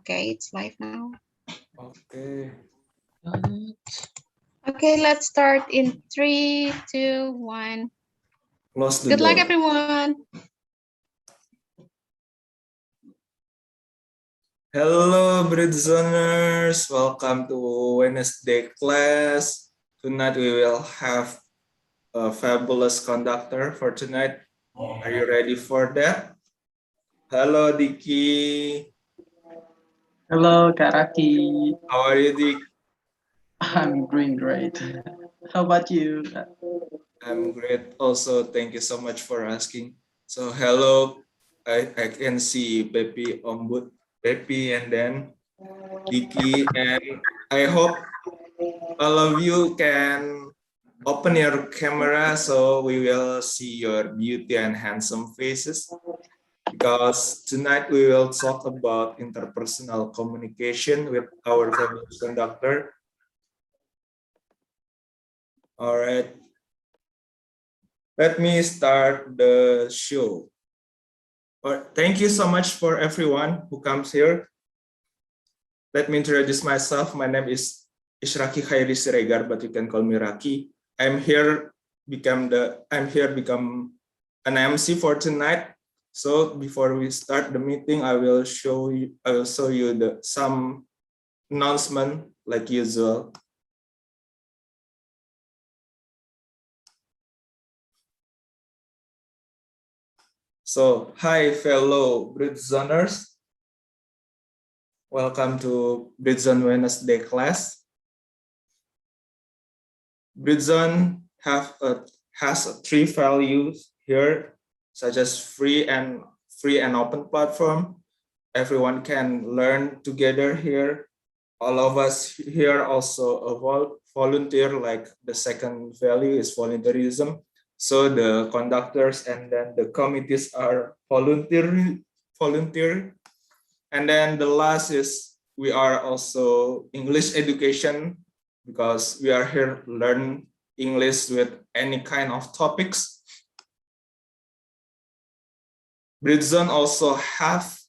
Okay, it's live now. Okay. Okay, let's start in 3, 2, 1. Close the Good door. luck, everyone. Hello, Britzoners. Welcome to Wednesday class. Tonight we will have a fabulous conductor for tonight. Are you ready for that? Hello, Diki. Hello, Kak Raki. How are you, Dik? I'm doing great. How about you? I'm great. Also, thank you so much for asking. So, hello. I can see Pepi, Ombud, Pepi, and then Diki, and I hope all of you can open your camera so we will see your beauty and handsome faces, because tonight we will talk about interpersonal communication with our fabulous conductor. All right, let me start the show. Thank you so much for everyone who comes here. Let me introduce myself. My name is Ishraki Khairi Siregar, but you can call me Raki. I'm here become an MC for tonight. So before we start the meeting, I will show you some announcement like usual. So hi fellow Britzoners. Welcome to Britzone Wednesday class. Britzone has 3 values here, such as free and open platform. Everyone can learn together here. All of us here also volunteer, like the second value is volunteerism. So the conductors and then the committees are volunteer. And then the last is we are also English education, because we are here to learn English with any kind of topics. Britzone also have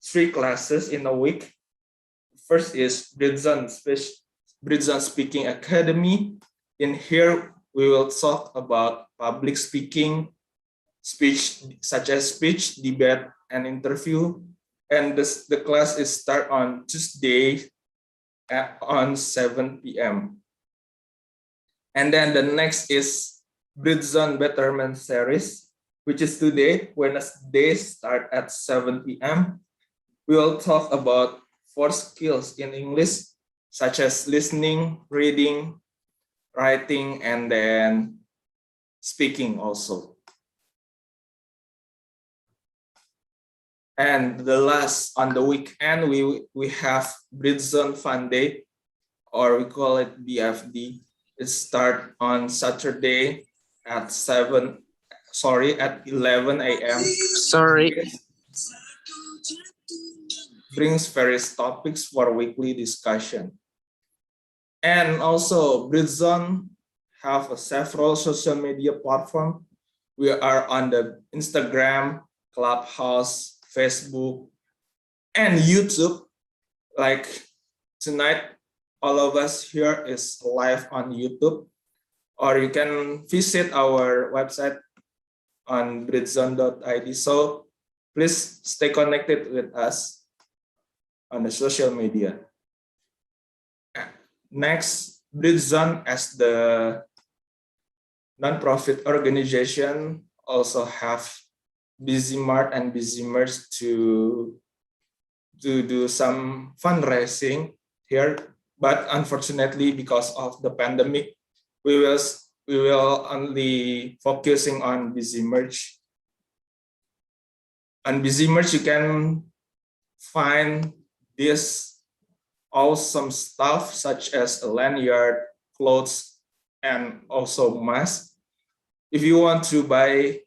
3 classes in a week. First is Britzone Speaking Academy. In here, we will talk about public speaking, speech, such as speech, debate, and interview. And the class is start on Tuesday on 7 p.m. And then the next is Britzone Betterment series, which is today, Wednesday, start at 7 p.m. We will talk about 4 skills in English, such as listening, reading, writing, and then speaking also. And the last, on the weekend, we have Britzone Fun Day, or we call it BFD. It starts on Saturday at 11 a.m. Brings various topics for weekly discussion. And also, Britzone have several social media platforms. We are on the Instagram, Clubhouse, Facebook, and YouTube. Like tonight, all of us here is live on YouTube, or you can visit our website on britzone.id. So please stay connected with us on the social media. Next, Britzone as the non-profit organization also have Busy Mart and Busy Merch to do some fundraising here, but unfortunately, because of the pandemic, we will only focusing on Busy Merch. On Busy Merch, you can find this awesome stuff such as a lanyard, clothes, and also mask. If you want to buy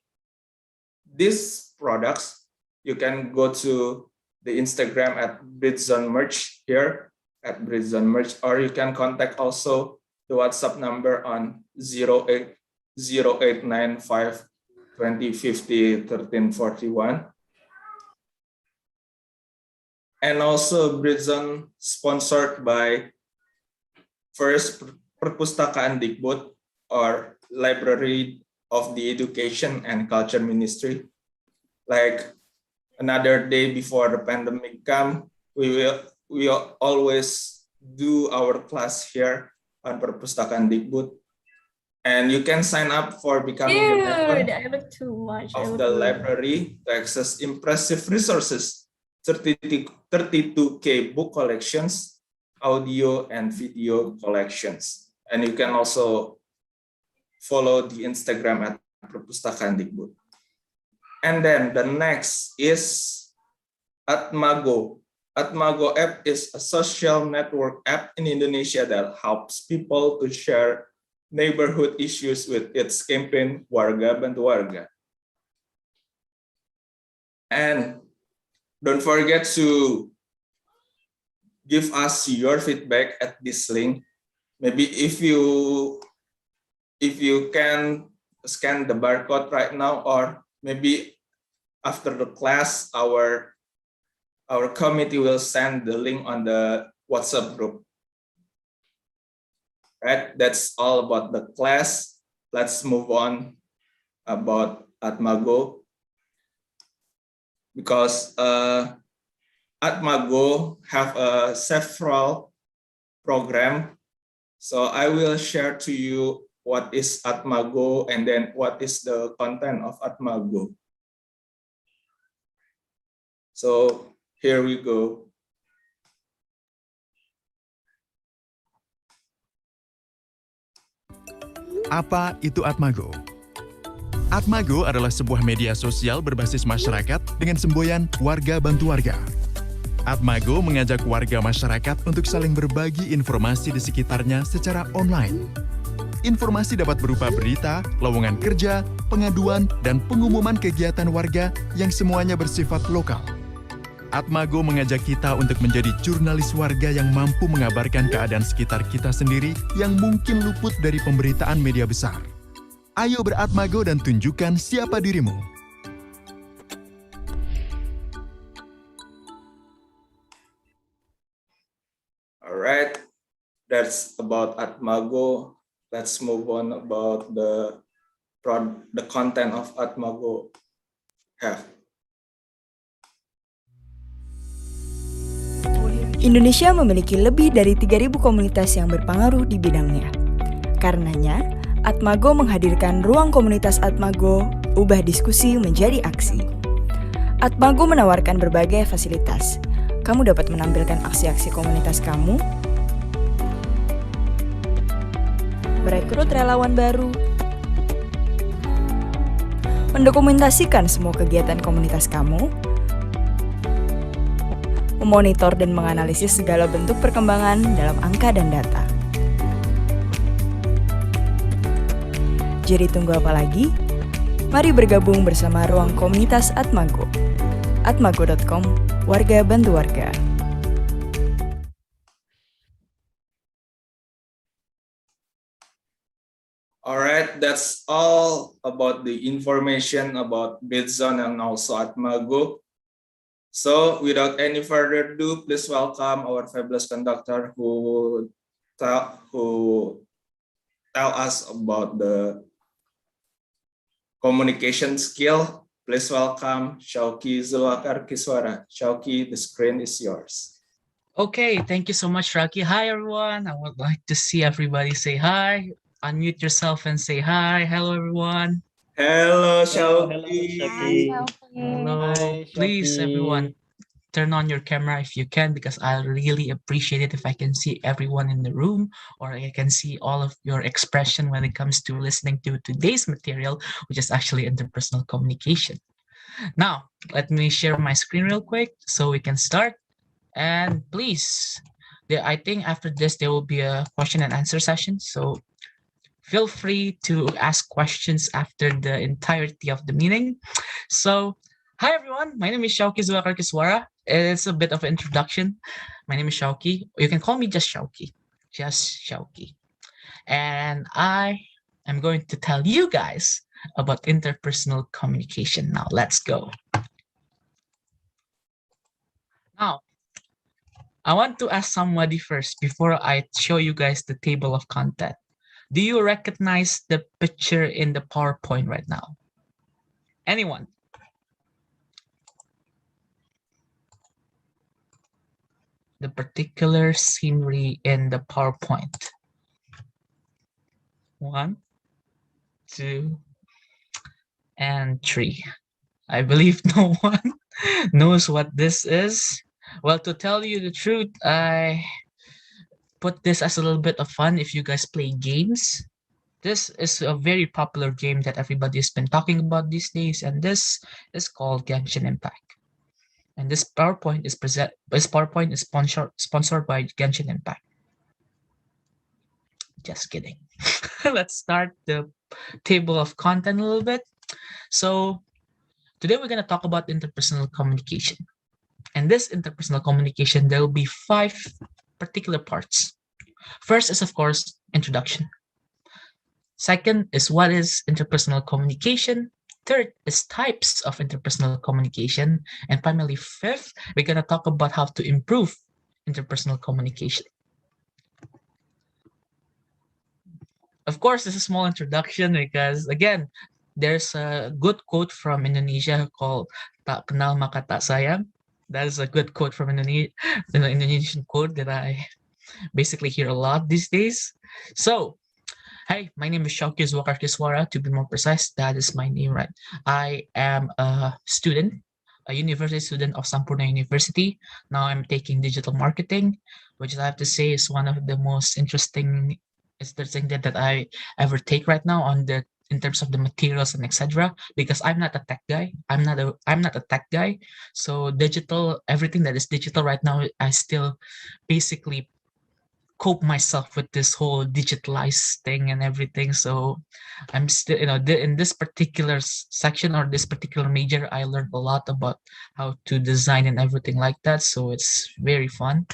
these products, you can go to the Instagram at Britzone Merch here at Britzone Merch, or you can contact also the WhatsApp number on 0895 2050 1341. And also Britzone sponsored by first Perpustakaan Dikbud, or Library of the Education and Culture Ministry. Like another day before the pandemic come, we will always do our class here on Perpustakaan Dikbud. And you can sign up for becoming a member I look too much. of the library to access impressive resources, 32K book collections, audio and video collections. And you can also follow the Instagram at Perpustakaan Dikbud. And then the next is Atmago. Atmago app is a social network app in Indonesia that helps people to share neighborhood issues with its campaign Warga Bantu Warga. And don't forget to give us your feedback at this link. Maybe if you can scan the barcode right now, or maybe after the class, our committee will send the link on the WhatsApp group. Right, that's all about the class. Let's move on about Atmago, because Atmago have several program. So I will share to you what is Atmago and then what is the content of Atmago. So here we go. Apa itu Atmago? Atmago adalah sebuah media sosial berbasis masyarakat dengan semboyan warga bantu warga. Atmago mengajak warga masyarakat untuk saling berbagi informasi di sekitarnya secara online. Informasi dapat berupa berita, lowongan kerja, pengaduan, dan pengumuman kegiatan warga yang semuanya bersifat lokal. Atmago mengajak kita untuk menjadi jurnalis warga yang mampu mengabarkan keadaan sekitar kita sendiri yang mungkin luput dari pemberitaan media besar. Ayo beratmago dan tunjukkan siapa dirimu. Alright, that's about Atmago. Let's move on about the content of Atmago have. Indonesia memiliki lebih dari 3.000 komunitas yang berpengaruh di bidangnya. Karenanya, Atmago menghadirkan ruang komunitas Atmago, ubah diskusi menjadi aksi. Atmago menawarkan berbagai fasilitas. Kamu dapat menampilkan aksi-aksi komunitas kamu, merekrut relawan baru, mendokumentasikan semua kegiatan komunitas kamu, memonitor dan menganalisis segala bentuk perkembangan dalam angka dan data. Jadi tunggu apa lagi? Mari bergabung bersama ruang komunitas Atmago. Atmago.com, warga bantu warga. Alright, that's all about the information about Britzone and also Atmago. So without any further ado, please welcome our fabulous conductor who tell us about the communication skill. Please welcome Syauqi Zulwaqar Kiswara. Syauqi, the screen is yours. Okay, thank you so much, Rocky. Hi, everyone. I would like to see everybody say hi. Unmute yourself and say hi. Hello, everyone. Hello, Syauqi. Hello. Please, everyone, turn on your camera if you can, because I really appreciate it if I can see everyone in the room, or I can see all of your expression when it comes to listening to today's material, which is actually interpersonal communication. Now, let me share my screen real quick so we can start. And please, I think after this, there will be a question and answer session. So feel free to ask questions after the entirety of the meeting. So, hi everyone, my name is Syauqi Zulwaqar Kiswara. It's a bit of an introduction. My name is Syauqi. You can call me just Syauqi. And I am going to tell you guys about interpersonal communication. Now, let's go. Now, I want to ask somebody first before I show you guys the table of content. Do you recognize the picture in the PowerPoint right now? Anyone? The particular scenery in the PowerPoint. 1, 2, and 3. I believe no one knows what this is. Well, to tell you the truth, I put this as a little bit of fun if you guys play games. This is a very popular game that everybody's been talking about these days, and this is called Genshin Impact. And this PowerPoint is sponsored by Genshin Impact. Just kidding. Let's start the table of content a little bit. So today we're going to talk about interpersonal communication. And this interpersonal communication, there will be 5 particular parts. First is, of course, introduction. Second is what is interpersonal communication. Third is types of interpersonal communication. And finally, fifth, we're going to talk about how to improve interpersonal communication. Of course, this is a small introduction because, again, there's a good quote from Indonesia called "Tak kenal maka tak sayang." That is a good quote from Indonesia, the Indonesian quote that I basically hear a lot these days. So, hey, my name is Syauqi Zulwaqar Kiswara. To be more precise, that is my name, right? I am a student, a university student of Sampurna University. Now I'm taking digital marketing, which I have to say is one of the most interesting thing that I ever take right now in terms of the materials and etc. Because I'm not a tech guy. I'm not a tech guy. So digital, everything that is digital right now, I still basically cope myself with this whole digitalized thing and everything. So I'm still, in this particular section or this particular major, I learned a lot about how to design and everything like that. So it's very fun.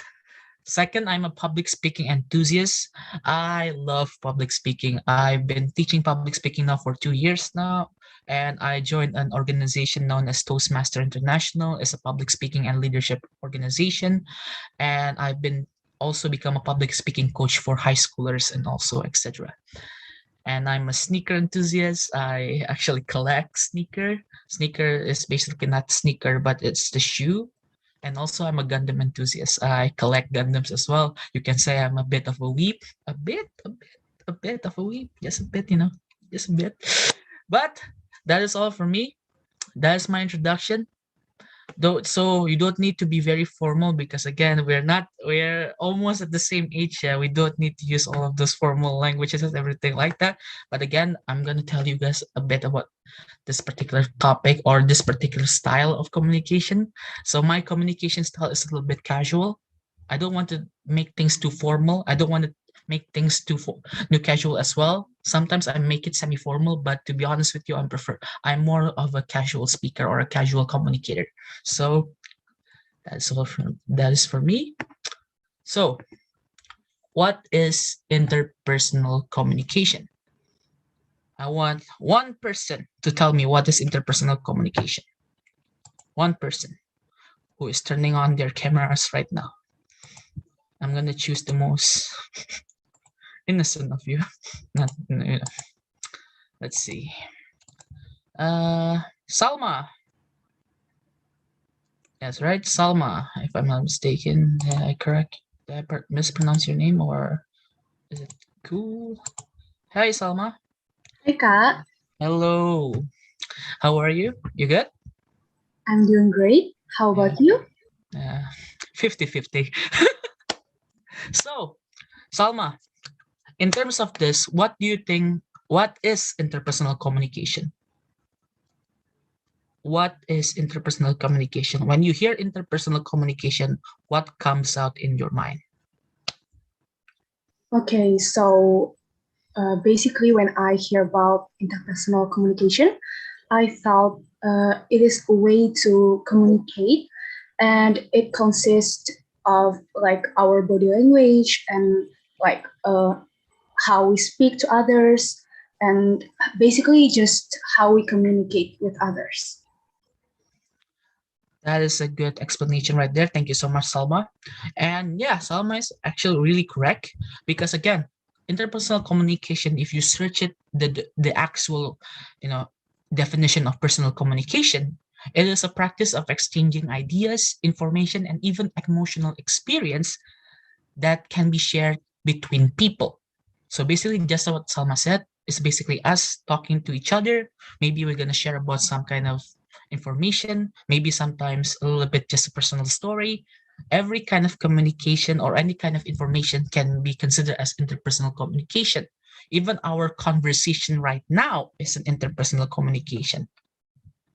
Second, I'm a public speaking enthusiast. I love public speaking. I've been teaching public speaking now for 2 years now, and I joined an organization known as Toastmaster International. It's a public speaking and leadership organization, and I've been also become a public speaking coach for high schoolers and also etc. And I'm a sneaker enthusiast. I actually collect sneaker. Sneaker is basically not sneaker, but it's the shoe. And also I'm a Gundam enthusiast. I collect Gundams as well. You can say I'm a bit of a weep. A bit of a weep. Just a bit, just a bit. But that is all for me. That is my introduction. So you don't need to be very formal because again, we're almost at the same age. Yeah, we don't need to use all of those formal languages and everything like that. But again, I'm going to tell you guys a bit about this particular topic or this particular style of communication. So my communication style is a little bit casual. I don't want to make things too formal. I don't want to make things too casual as well. Sometimes I make it semi-formal, but to be honest with you, I'm more of a casual speaker or a casual communicator. So that is for me. So what is interpersonal communication? I want one person to tell me what is interpersonal communication. One person who is turning on their cameras right now. I'm going to choose the most innocent of you. Let's see. Salma. That's right, Salma. If I'm not mistaken, did I mispronounce your name or is it cool? Hi, Salma. Hi, Kak. Hello. How are you? You good? I'm doing great. How about you? 50-50. So, Salma, in terms of this, what do you think, what is interpersonal communication? What is interpersonal communication? When you hear interpersonal communication, what comes out in your mind? Okay, so basically when I hear about interpersonal communication, I felt it is a way to communicate, and it consists of like our body language and like how we speak to others, and basically just how we communicate with others. That is a good explanation right there. Thank you so much, Salma. And yeah, Salma is actually really correct because again, interpersonal communication, if you search it, the actual, definition of personal communication, it is a practice of exchanging ideas, information, and even emotional experience that can be shared between people. So basically, just what Salma said, is basically us talking to each other. Maybe we're gonna share about some kind of information, maybe sometimes a little bit just a personal story. Every kind of communication or any kind of information can be considered as interpersonal communication. Even our conversation right now is an interpersonal communication.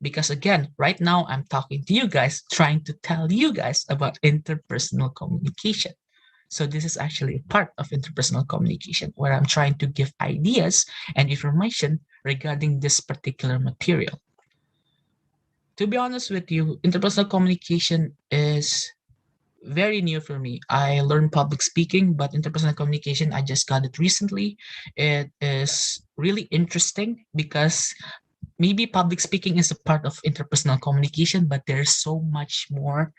Because again, right now I'm talking to you guys, trying to tell you guys about interpersonal communication. So this is actually a part of interpersonal communication where I'm trying to give ideas and information regarding this particular material. To be honest with you, interpersonal communication is very new for me. I learned public speaking, but interpersonal communication, I just got it recently. It is really interesting because maybe public speaking is a part of interpersonal communication, but there's so much more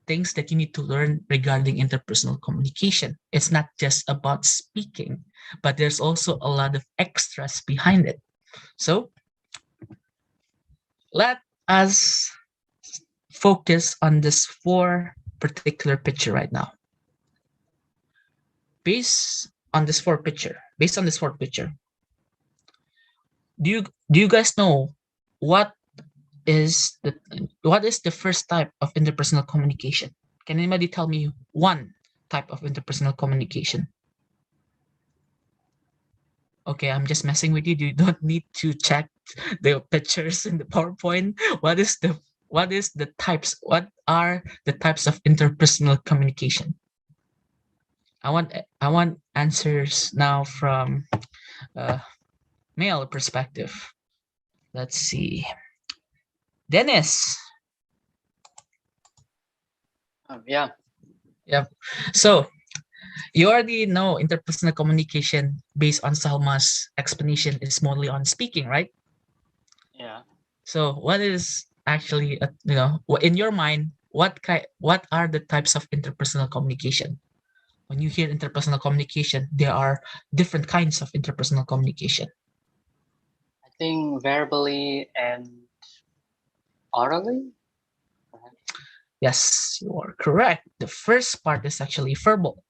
things that you need to learn regarding interpersonal communication. It's not just about speaking, but there's also a lot of extras behind it. So let us focus on this four particular picture right now. Based on this fourth picture, do you guys know what is the first type of interpersonal communication? Can anybody tell me one type of interpersonal communication? Okay, I'm just messing with you. You don't need to check the pictures in the PowerPoint. What are the types of interpersonal communication? I want answers now from male perspective. Let's see. Dennis. Yeah. Yep. So you already know interpersonal communication based on Salma's explanation is mostly on speaking, right? Yeah. So what is actually, in your mind, what are the types of interpersonal communication? When you hear interpersonal communication, there are different kinds of interpersonal communication. I think verbally and orally. Yes, you are correct. The first part is actually verbal.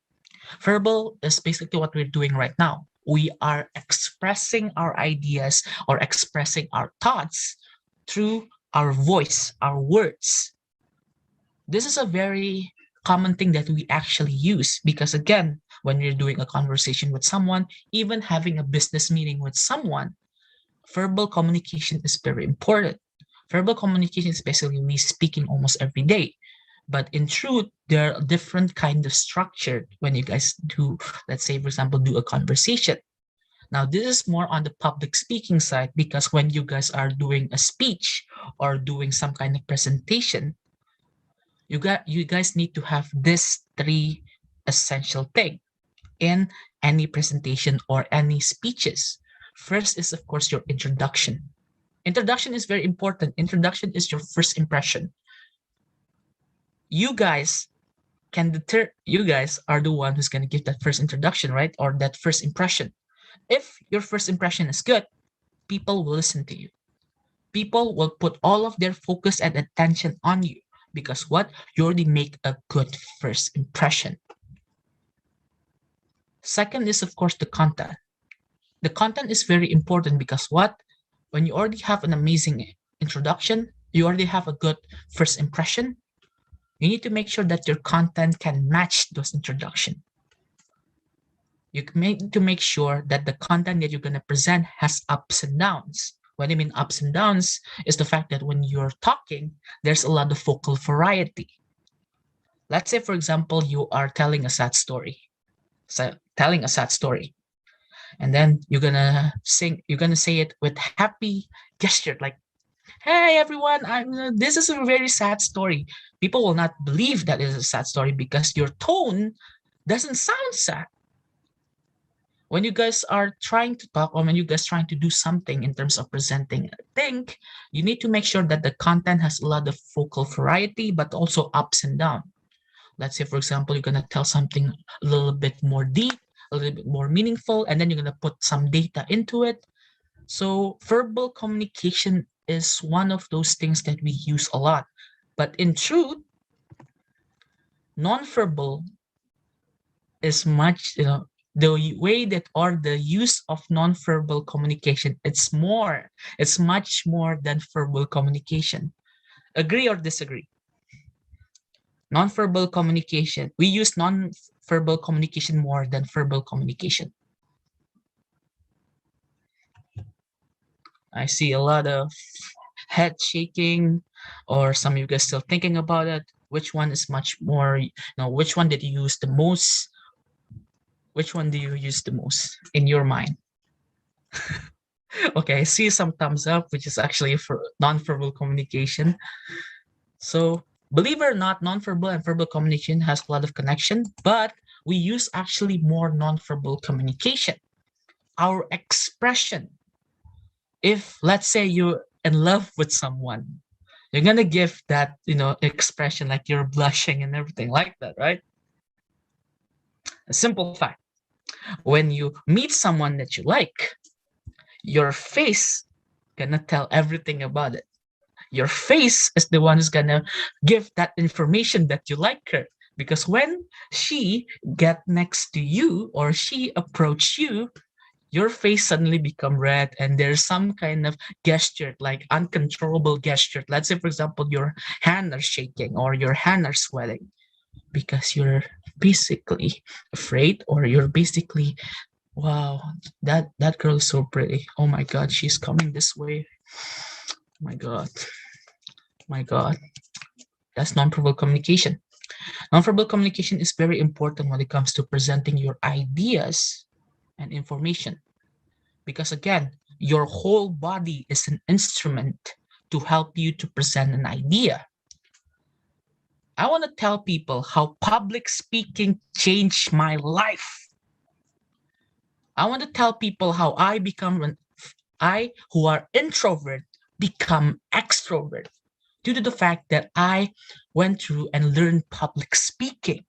Verbal is basically what we're doing right now. We are expressing our ideas or expressing our thoughts through our voice, our words. This is a very common thing that we actually use because again, when you're doing a conversation with someone, even having a business meeting with someone, verbal communication is very important. Verbal communication is basically me speaking almost every day. But in truth, there are different kind of structure when you guys do, let's say, for example, do a conversation. Now, this is more on the public speaking side because when you guys are doing a speech or doing some kind of presentation, you guys need to have this three essential thing in any presentation or any speeches. First is, of course, your introduction. Introduction is very important. Introduction is your first impression. You guys are the one who's going to give that first introduction, right? Or that first impression. If your first impression is good, people will listen to you. People will put all of their focus and attention on you because what? You already make a good first impression. Second is, of course, the content. The content is very important because what? When you already have an amazing introduction, you already have a good first impression, you need to make sure that your content can match those introduction. You need to make sure that the content that you're going to present has ups and downs. What I mean ups and downs is the fact that when you're talking, there's a lot of vocal variety. Let's say, for example, you are telling a sad story. And then you're gonna say it with happy gesture, like, hey everyone, this is a very sad story. People will not believe that it is a sad story because your tone doesn't sound sad. when you guys are trying to talk or when you guys trying to do something in terms of presenting, I think you need to make sure that the content has a lot of focal variety, but also ups and downs. Let's say, for example, you're going to tell something a little bit more deep, a little bit more meaningful, and then you're going to put some data into it. So verbal communication is one of those things that we use a lot. But in truth, nonverbal is much, the way that or the use of nonverbal communication, it's much more than verbal communication. Agree or disagree? Nonverbal communication, we use nonverbal communication more than verbal communication. I see a lot of head shaking, or some of you guys still thinking about it. Which one is much more, which one did you use the most? Which one do you use the most in your mind? Okay, I see some thumbs up, which is actually for nonverbal communication. So believe it or not, nonverbal and verbal communication has a lot of connection, but we use actually more nonverbal communication. Our expression. If let's say you're in love with someone, you're gonna give that, expression like you're blushing and everything like that, right? A simple fact. When you meet someone that you like, your face gonna tell everything about it. Your face is the one who's gonna give that information that you like her. Because when she get next to you or she approach you, your face suddenly become red and there's some kind of gesture, like uncontrollable gesture. Let's say, for example, your hand are shaking or your hand are sweating because you're basically afraid, or you're basically, wow, that girl is so pretty. Oh my God, she's coming this way. My God. That's nonverbal communication. Nonverbal communication is very important when it comes to presenting your ideas and information. Because again, your whole body is an instrument to help you to present an idea. I want to tell people how public speaking changed my life. I want to tell people how I, who are introvert, become extrovert due to the fact that I went through and learned public speaking.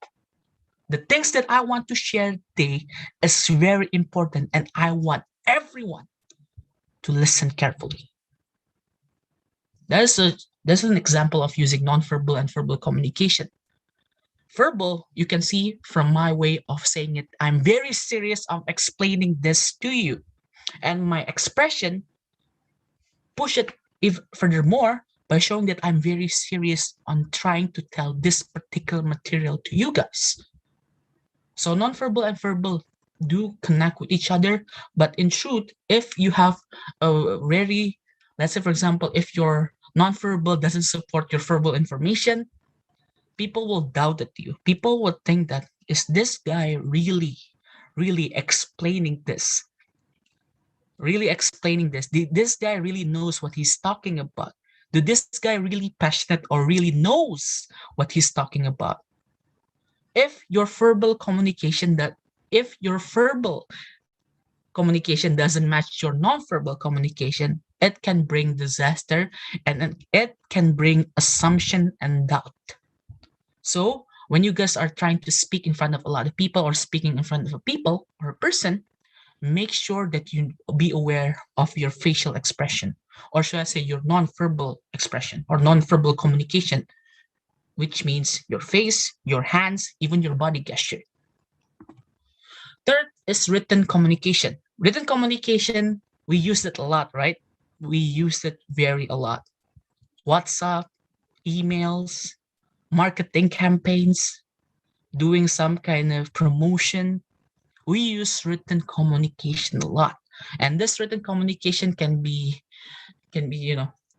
The things that I want to share today is very important, and I want everyone to listen carefully. That's an example of using nonverbal and verbal communication. Verbal, you can see from my way of saying it, I'm very serious of explaining this to you. And my expression, push it even furthermore by showing that I'm very serious on trying to tell this particular material to you guys. So nonverbal and verbal do connect with each other, but in truth, if you have a very, let's say, for example, if your nonverbal doesn't support your verbal information, people will doubt it to you. People will think that, is this guy really explaining this? Really explaining this? Did this guy really knows what he's talking about? Did this guy really passionate or really knows what he's talking about? If your verbal communication doesn't match your nonverbal communication, it can bring disaster, and it can bring assumption and doubt. So when you guys are trying to speak in front of a lot of people or speaking in front of a people or a person, make sure that you be aware of your facial expression, or should I say your nonverbal expression or nonverbal communication, which means your face, your hands, even your body gesture. Third is written communication. Written communication, we use it a lot, right? We use it a lot. WhatsApp, emails, marketing campaigns, doing some kind of promotion. We use written communication a lot. And this written communication can be,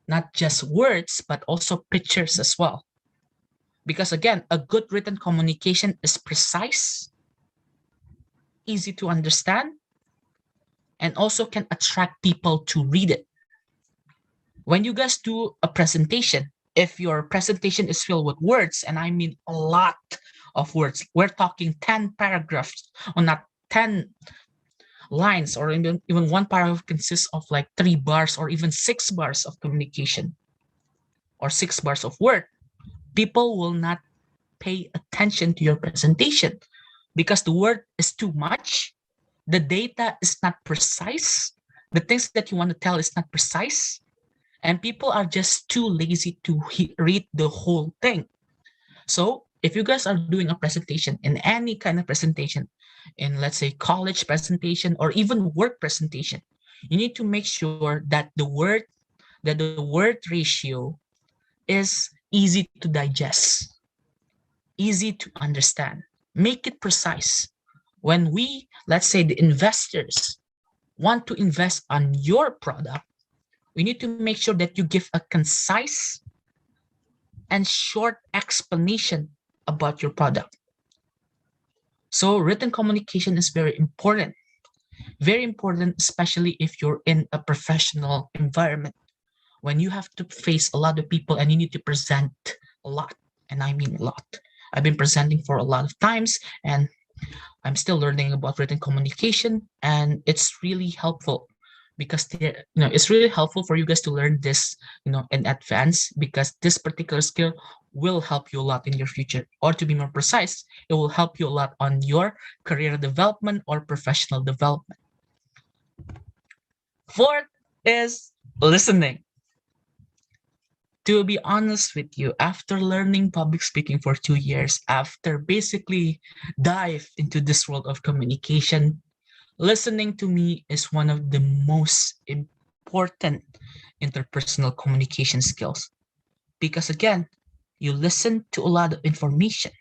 not just words, but also pictures as well. Because again, a good written communication is precise, easy to understand, and also can attract people to read it. When you guys do a presentation, if your presentation is filled with words, and I mean a lot of words, we're talking 10 paragraphs, or not 10 lines or even one paragraph consists of like 3 bars or even 6 bars of communication or 6 bars of word, people will not pay attention to your presentation because the word is too much, the data is not precise, the things that you want to tell is not precise, and people are just too lazy to read the whole thing. So if you guys are doing a presentation, in any kind of presentation, in let's say college presentation or even work presentation, you need to make sure that the word ratio is easy to digest, easy to understand. Make it precise. When we, let's say the investors, want to invest on your product, we need to make sure that you give a concise and short explanation about your product. So written communication is very important, especially if you're in a professional environment, when you have to face a lot of people and you need to present a lot, and I mean a lot. I've been presenting for a lot of times and I'm still learning about written communication, and it's really helpful because it's really helpful for you guys to learn this, in advance, because this particular skill will help you a lot in your future, or to be more precise, it will help you a lot on your career development or professional development. Fourth is listening. To be honest with you, after learning public speaking for 2 years, after basically dive into this world of communication, listening to me is one of the most important interpersonal communication skills. Because again, you listen to a lot of information.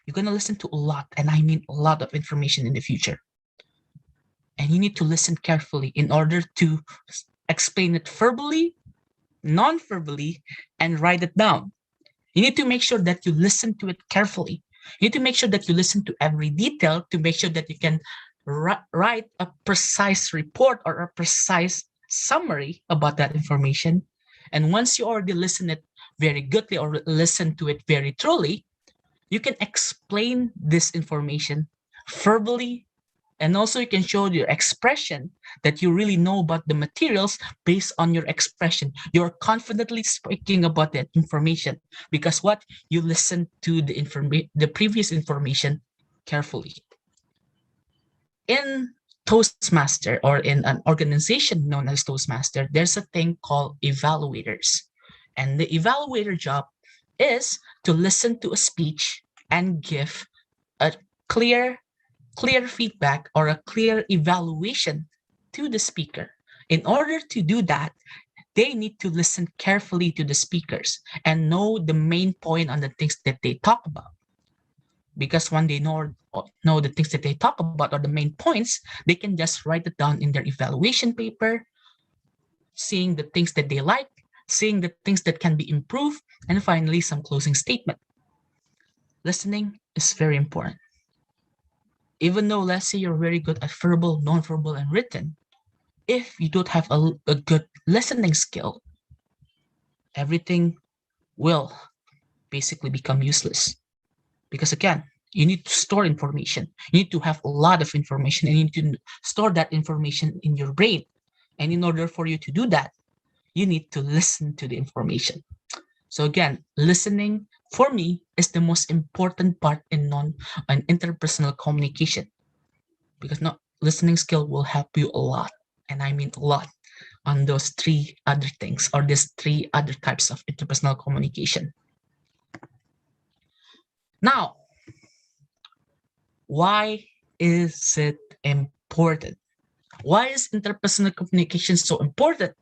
You're going to listen to a lot, and I mean a lot of information in the future. And you need to listen carefully in order to explain it verbally, non-verbally, and write it down. You need to make sure that you listen to it carefully. You need to make sure that you listen to every detail to make sure that you can write a precise report or a precise summary about that information. And once you already listen it very goodly or listen to it very truly, you can explain this information verbally, and also you can show your expression that you really know about the materials based on your expression. You're confidently speaking about that information because what? You listen to the previous information carefully. In Toastmaster, or in an organization known as Toastmaster, there's a thing called evaluators. And the evaluator job is to listen to a speech and give a clear feedback or a clear evaluation to the speaker. In order to do that, they need to listen carefully to the speakers and know the main point on the things that they talk about. Because when they know the things that they talk about or the main points, they can just write it down in their evaluation paper, seeing the things that they like, seeing the things that can be improved, and finally some closing statement. Listening is very important. Even though, let's say, you're very good at verbal, non-verbal, and written, if you don't have a good listening skill, everything will basically become useless. Because again, you need to store information. You need to have a lot of information, and you need to store that information in your brain. And in order for you to do that, you need to listen to the information. So again, listening for me is the most important part in interpersonal communication, because listening skill will help you a lot, and I mean a lot, on those 3 other things or these 3 other types of interpersonal communication. Now, why is it important? Why is interpersonal communication so important?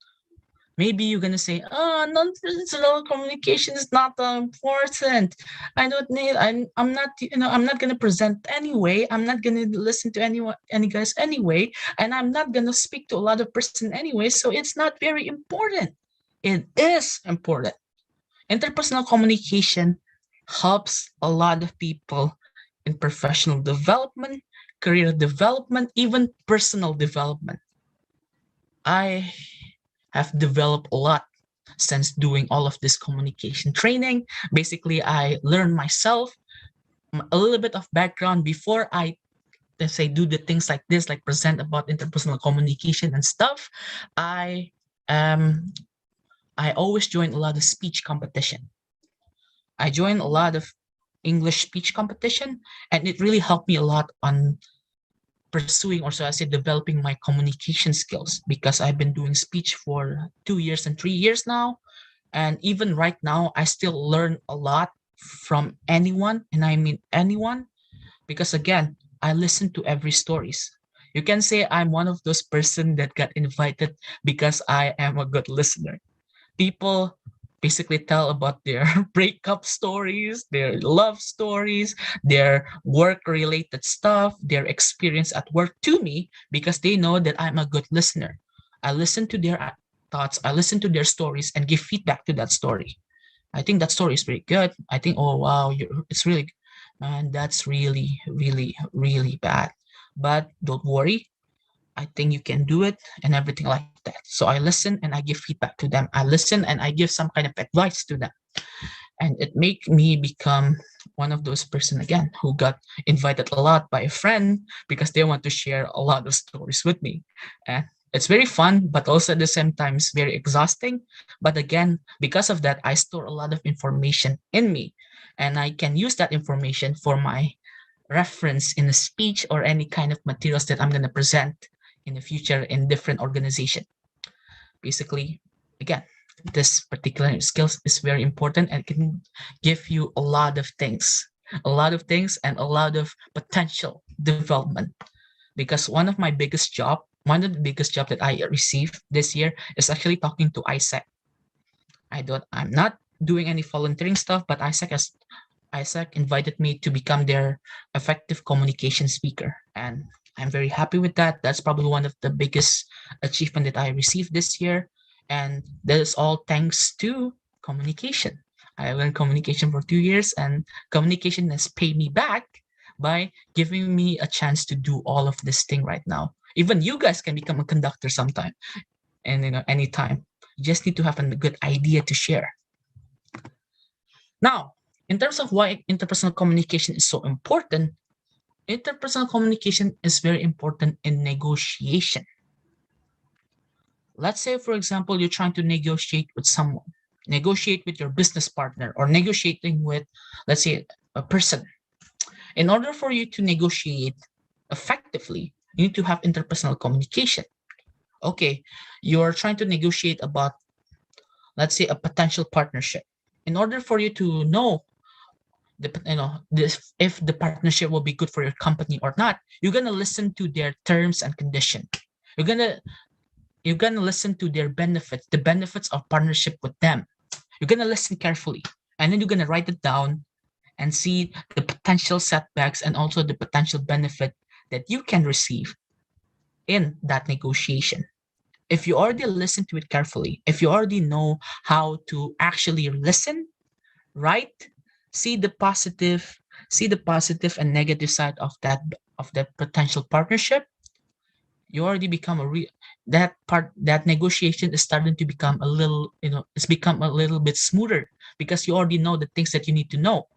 Maybe you're gonna say, non-personal communication is not important. I don't need. I'm not gonna present anyway. I'm not gonna listen to any guys anyway, and I'm not gonna speak to a lot of person anyway. So it's not very important. It is important. Interpersonal communication helps a lot of people in professional development, career development, even personal development. I have developed a lot since doing all of this communication training. Basically, I learned myself a little bit of background before I let's say, do the things like this, like present about interpersonal communication and stuff, I always join a lot of speech competition. I joined a lot of English speech competition, and it really helped me a lot on pursuing, or so I say, developing my communication skills, because I've been doing speech for 2 years and 3 years now. And even right now, I still learn a lot from anyone, and I mean anyone, because again, I listen to every stories. You can say I'm one of those person that got invited because I am a good listener. People basically tell about their breakup stories, their love stories, their work-related stuff, their experience at work to me, because they know that I'm a good listener. I listen to their thoughts, I listen to their stories, and give feedback to that story. I think that story is pretty good. I think, oh wow, it's really, man, that's really, really, really bad. But don't worry, I think you can do it, and everything like that. So I listen and I give feedback to them. I listen and I give some kind of advice to them. And it made me become one of those person again who got invited a lot by a friend because they want to share a lot of stories with me. And it's very fun, but also at the same time it's very exhausting. But again, because of that, I store a lot of information in me, and I can use that information for my reference in a speech or any kind of materials that I'm going to present in the future in different organization. Basically, again, this particular skills is very important and can give you a lot of things, and a lot of potential development. Because one of the biggest job that I received this year is actually talking to ISEC. I'm not doing any volunteering stuff, but ISEC invited me to become their effective communication speaker, and I'm very happy with that. That's probably one of the biggest achievement that I received this year, and that is all thanks to communication. I learned communication for 2 years, and communication has paid me back by giving me a chance to do all of this thing right now. Even you guys can become a conductor sometime, and anytime. You just need to have a good idea to share. Now, in terms of why interpersonal communication is so important, interpersonal communication is very important in negotiation. Let's say, for example, you're trying to negotiate with someone, negotiate with your business partner, or negotiating with, let's say, a person. In order for you to negotiate effectively, you need to have interpersonal communication. Okay, you're trying to negotiate about, let's say, a potential partnership. In order for you to know if the partnership will be good for your company or not, you're gonna listen to their terms and condition. You're gonna listen to their benefits, the benefits of partnership with them. You're gonna listen carefully, and then you're gonna write it down and see the potential setbacks and also the potential benefit that you can receive in that negotiation. If you already listen to it carefully, if you already know how to actually listen, right? See the positive and negative side of that potential partnership. You already become that negotiation is starting to become a little, it's become a little bit smoother because you already know the things that you need to know.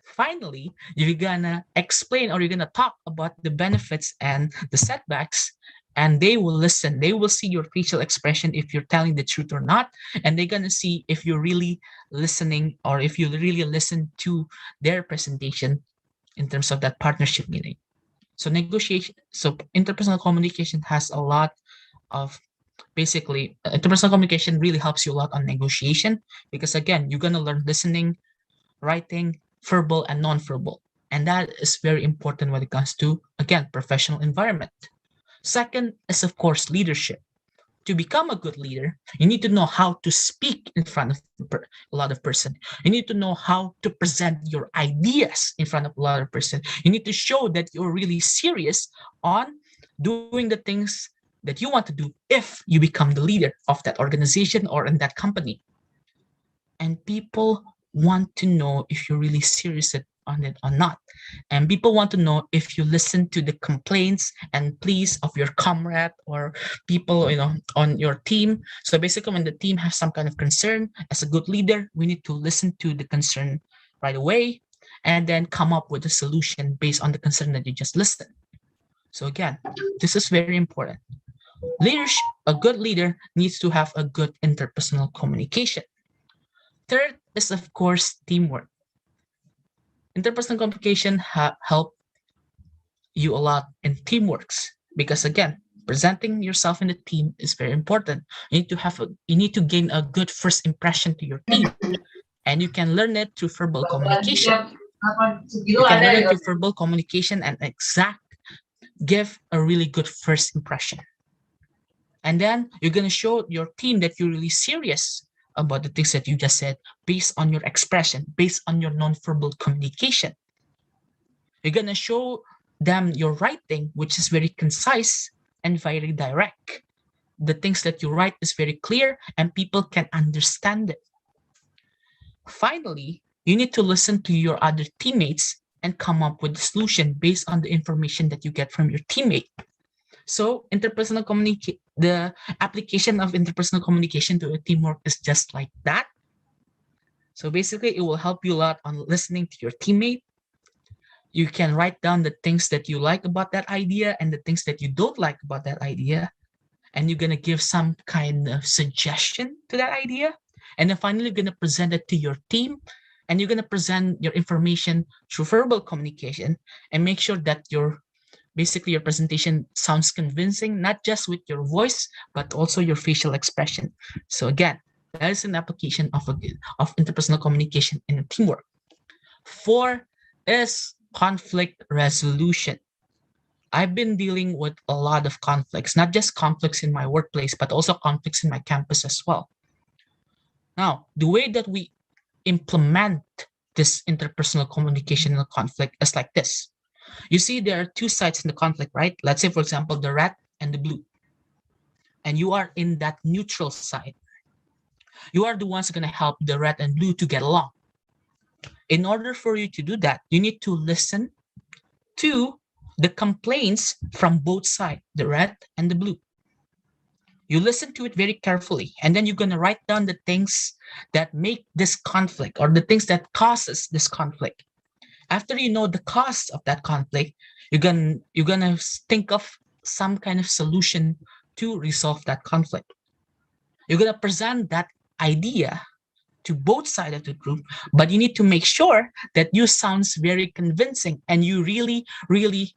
Finally, you're gonna explain, or you're gonna talk about the benefits and the setbacks, and they will listen. They will see your facial expression if you're telling the truth or not, and they're gonna see if you're really listening or if you really listen to their presentation in terms of that partnership meeting. So interpersonal communication has a lot of, basically, interpersonal communication really helps you a lot on negotiation, because again, you're gonna learn listening, writing, verbal and non-verbal, and that is very important when it comes to, again, professional environment. Second is, of course, leadership. To become a good leader, you need to know how to speak in front of a lot of person. You need to know how to present your ideas in front of a lot of person. You need to show that you're really serious on doing the things that you want to do if you become the leader of that organization or in that company. And people want to know if you're really serious on it or not. And people want to know if you listen to the complaints and pleas of your comrade or people, on your team. So basically, when the team has some kind of concern, as a good leader, we need to listen to the concern right away and then come up with a solution based on the concern that you just listened. So again, this is very important. Leadership, a good leader needs to have a good interpersonal communication. Third is, of course, teamwork. Interpersonal communication help you a lot in teamworks because again, presenting yourself in the team is very important. You need to gain a good first impression to your team, and you can learn it through verbal communication. You can learn it through verbal communication and give a really good first impression. And then you're going to show your team that you're really serious about the things that you just said based on your expression, based on your nonverbal communication. You're going to show them your writing, which is very concise and very direct. The things that you write is very clear and people can understand it. Finally, you need to listen to your other teammates and come up with a solution based on the information that you get from your teammate. So the application of interpersonal communication to a teamwork is just like that. So basically, it will help you a lot on listening to your teammate. You can write down the things that you like about that idea and the things that you don't like about that idea. And you're going to give some kind of suggestion to that idea. And then finally, you're going to present it to your team. And you're going to present your information through verbal communication and make sure that your presentation sounds convincing, not just with your voice, but also your facial expression. So again, that is an application of interpersonal communication in a teamwork. 4 is conflict resolution. I've been dealing with a lot of conflicts, not just conflicts in my workplace, but also conflicts in my campus as well. Now, the way that we implement this interpersonal communication in a conflict is like this. You see, there are 2 sides in the conflict, right? Let's say, for example, the red and the blue. And you are in that neutral side. You are the ones going to help the red and blue to get along. In order for you to do that, you need to listen to the complaints from both sides, the red and the blue. You listen to it very carefully, and then you're going to write down the things that make this conflict or the things that causes this conflict. After you know the cause of that conflict, you're gonna think of some kind of solution to resolve that conflict. You're gonna present that idea to both sides of the group, but you need to make sure that you sounds very convincing and you really, really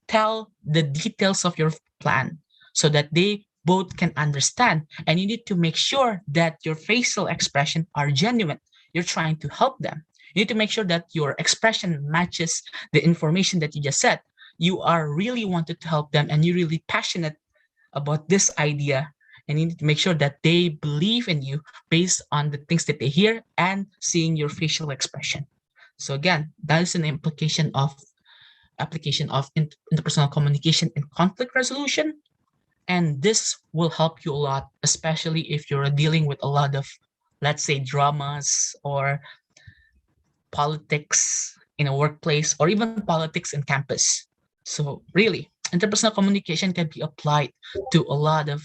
tell the details of your plan so that they both can understand. And you need to make sure that your facial expression are genuine. You're trying to help them. You need to make sure that your expression matches the information that you just said. You are really wanted to help them and you're really passionate about this idea. And you need to make sure that they believe in you based on the things that they hear and seeing your facial expression. So again, that is an application of interpersonal communication and conflict resolution. And this will help you a lot, especially if you're dealing with a lot of, let's say, dramas or politics in a workplace or even politics in campus. So really, interpersonal communication can be applied to a lot of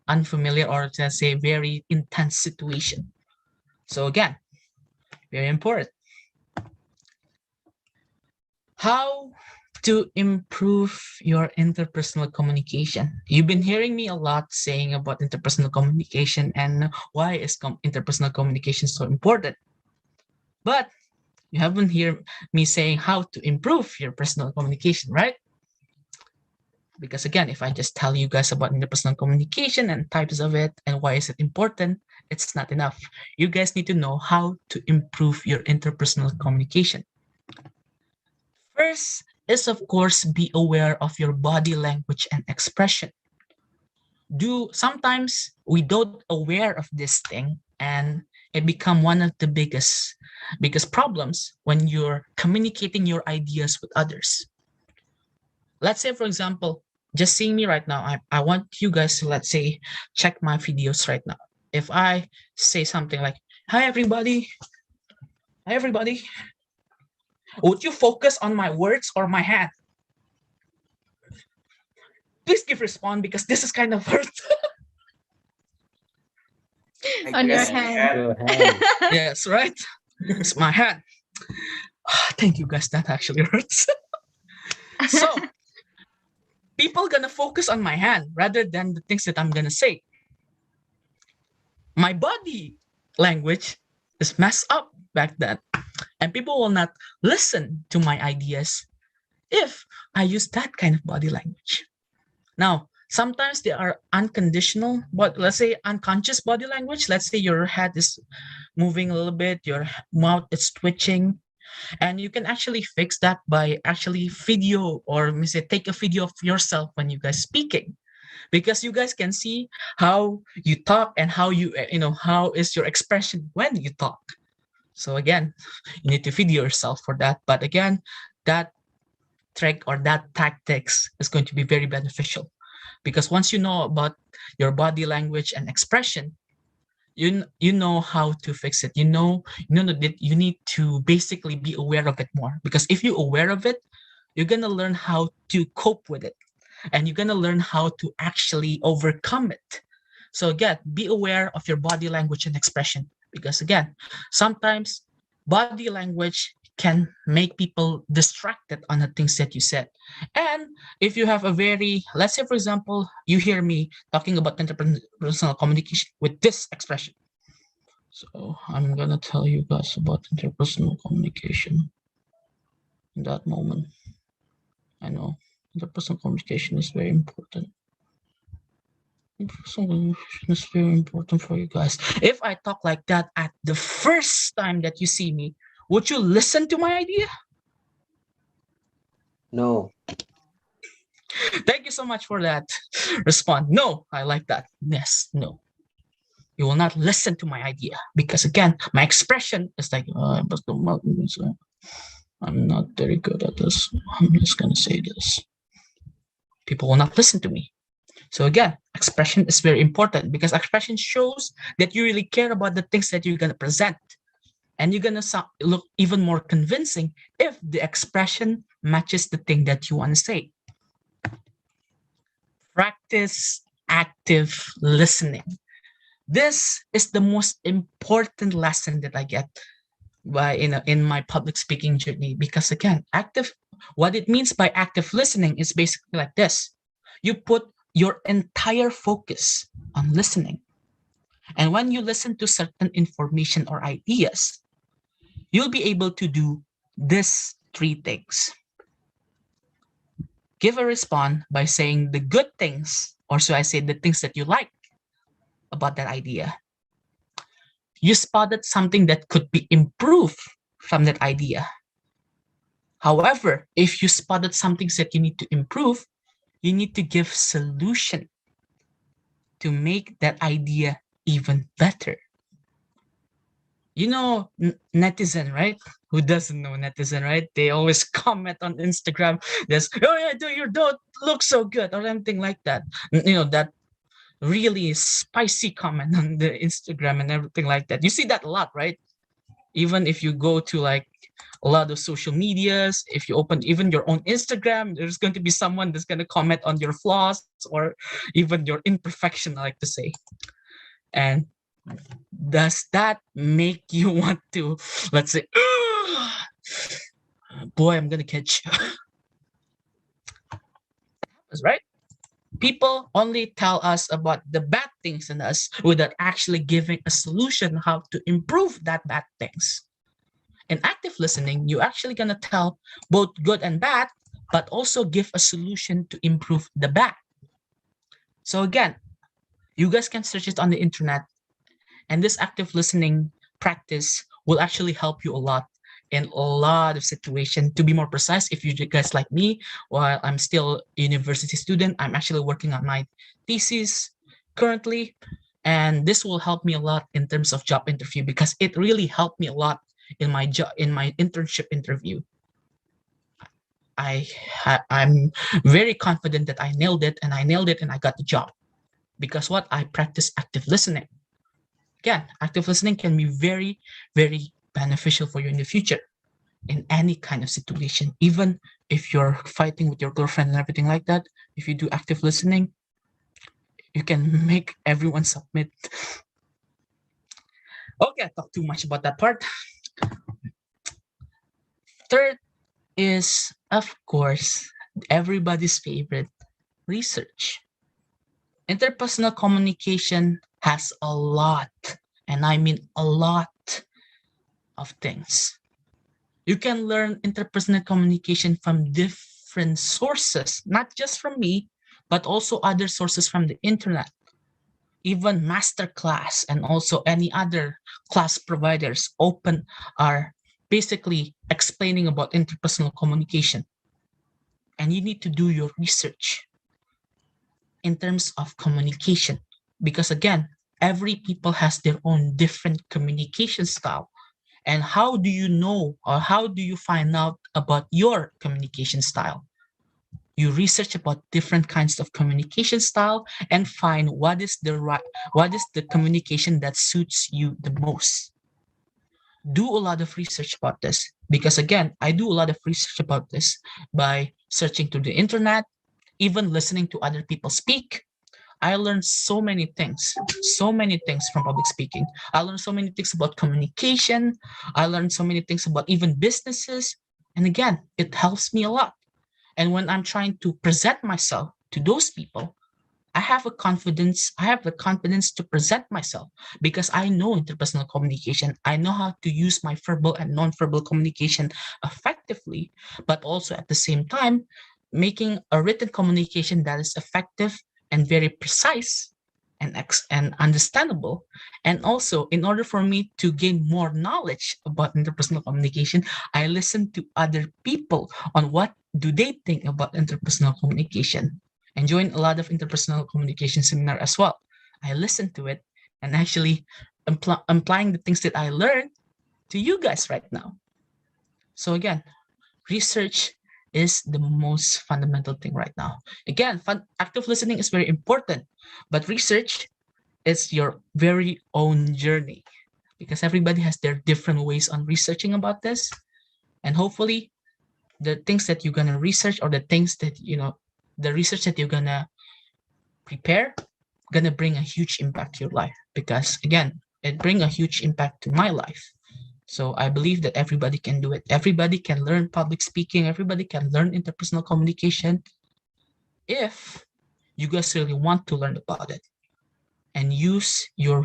unfamiliar or let's say very intense situation. So again, very important. How to improve your interpersonal communication? You've been hearing me a lot saying about interpersonal communication and why is interpersonal communication so important. But you haven't heard me saying how to improve your personal communication, right? Because again, if I just tell you guys about interpersonal communication and types of it and why is it important, it's not enough. You guys need to know how to improve your interpersonal communication. First is, of course, be aware of your body language and expression. Sometimes we don't aware of this thing and it become one of the biggest problems when you're communicating your ideas with others. Let's say, for example, just seeing me right now, I want you guys to, let's say, check my videos right now. If I say something like, hi everybody, would you focus on my words or my hand? Please give response because this is kind of hurt. On your hand. Yes, right? It's my hand. Thank you guys, that actually hurts. So people gonna focus on my hand rather than the things that I'm gonna say. My body language is messed up back then, and people will not listen to my ideas if I use that kind of body language. Now, sometimes they are unconditional, but let's say unconscious body language. Let's say your head is moving a little bit, your mouth is twitching, and you can actually fix that by actually video, or let me say take a video of yourself when you guys speaking, because you guys can see how you talk and how how is your expression when you talk. So again, you need to video yourself for that. But again, that trick or that tactics is going to be very beneficial, because once you know about your body language and expression, you know how to fix it. You know that you need to basically be aware of it more, because if you're aware of it, you're gonna learn how to cope with it, and you're gonna learn how to actually overcome it. So again, be aware of your body language and expression, because again, sometimes body language can make people distracted on the things that you said. And if you have a very, let's say for example, you hear me talking about interpersonal communication with this expression. So I'm gonna tell you guys about interpersonal communication in that moment. I know interpersonal communication is very important. Interpersonal communication is very important for you guys. If I talk like that at the first time that you see me, would you listen to my idea? No. Thank you so much for that response. No, I like that. Yes, no. You will not listen to my idea, because again, my expression is like, I'm not very good at this. I'm just gonna say this. People will not listen to me. So again, expression is very important, because expression shows that you really care about the things that you're gonna present. And you're gonna look even more convincing if the expression matches the thing that you want to say. Practice active listening. This is the most important lesson that I get in my public speaking journey, because again, what it means by active listening is basically like this. You put your entire focus on listening. And when you listen to certain information or ideas, you'll be able to do these 3 things. Give a response by saying the good things, or should I say the things that you like about that idea. You spotted something that could be improved from that idea. However, if you spotted something that you need to improve, you need to give solution to make that idea even better. You know netizen, right? Who doesn't know netizen, right? They always comment on Instagram, this, oh yeah, you don't look so good, or anything like that. You know, that really spicy comment on the Instagram and everything like that. You see that a lot, right? Even if you go to like a lot of social medias, if you open even your own Instagram, there's going to be someone that's going to comment on your flaws or even your imperfection, I like to say. And does that make you want to, let's say, boy, I'm gonna catch you? Right? People only tell us about the bad things in us without actually giving a solution how to improve that bad things. In active listening, you're actually gonna tell both good and bad, but also give a solution to improve the bad. So again, you guys can search it on the internet. And this active listening practice will actually help you a lot in a lot of situations. To be more precise, if you guys like me, while I'm still a university student, I'm actually working on my thesis currently. And this will help me a lot in terms of job interview, because it really helped me a lot in my internship interview. I'm very confident that I nailed it, and I got the job. Because what? I practice active listening. Again, active listening can be very, very beneficial for you in the future in any kind of situation. Even if you're fighting with your girlfriend and everything like that, if you do active listening, you can make everyone submit. Okay, I talked too much about that part. Third is, of course, everybody's favorite, research. Interpersonal communication has a lot, and I mean a lot, of things. You can learn interpersonal communication from different sources, not just from me, but also other sources from the internet, even masterclass, and also any other class providers are basically explaining about interpersonal communication. And you need to do your research in terms of communication, because again, every people has their own different communication style. And how do you know, or how do you find out about your communication style? You research about different kinds of communication style and find what is the communication that suits you the most. Do a lot of research about this, because again, I do a lot of research about this by searching through the internet, even listening to other people speak. I learned so many things from public speaking. I learned so many things about communication. I learned so many things about even businesses. And again, it helps me a lot. And when I'm trying to present myself to those people, I have the confidence to present myself, because I know interpersonal communication. I know how to use my verbal and non-verbal communication effectively, but also at the same time, making a written communication that is effective and very precise and understandable. And also, in order for me to gain more knowledge about interpersonal communication, I listen to other people on what do they think about interpersonal communication, and join a lot of interpersonal communication seminar as well. I listen to it and actually applying the things that I learned to you guys right now. So again, research is the most fundamental thing right now. Again, active listening is very important, but research is your very own journey, because everybody has their different ways on researching about this. And hopefully the things that you're gonna research, or the things that, the research that you're gonna prepare, gonna bring a huge impact to your life, because again, it bring a huge impact to my life. So I believe that everybody can do it. Everybody can learn public speaking. Everybody can learn interpersonal communication if you guys really want to learn about it and use your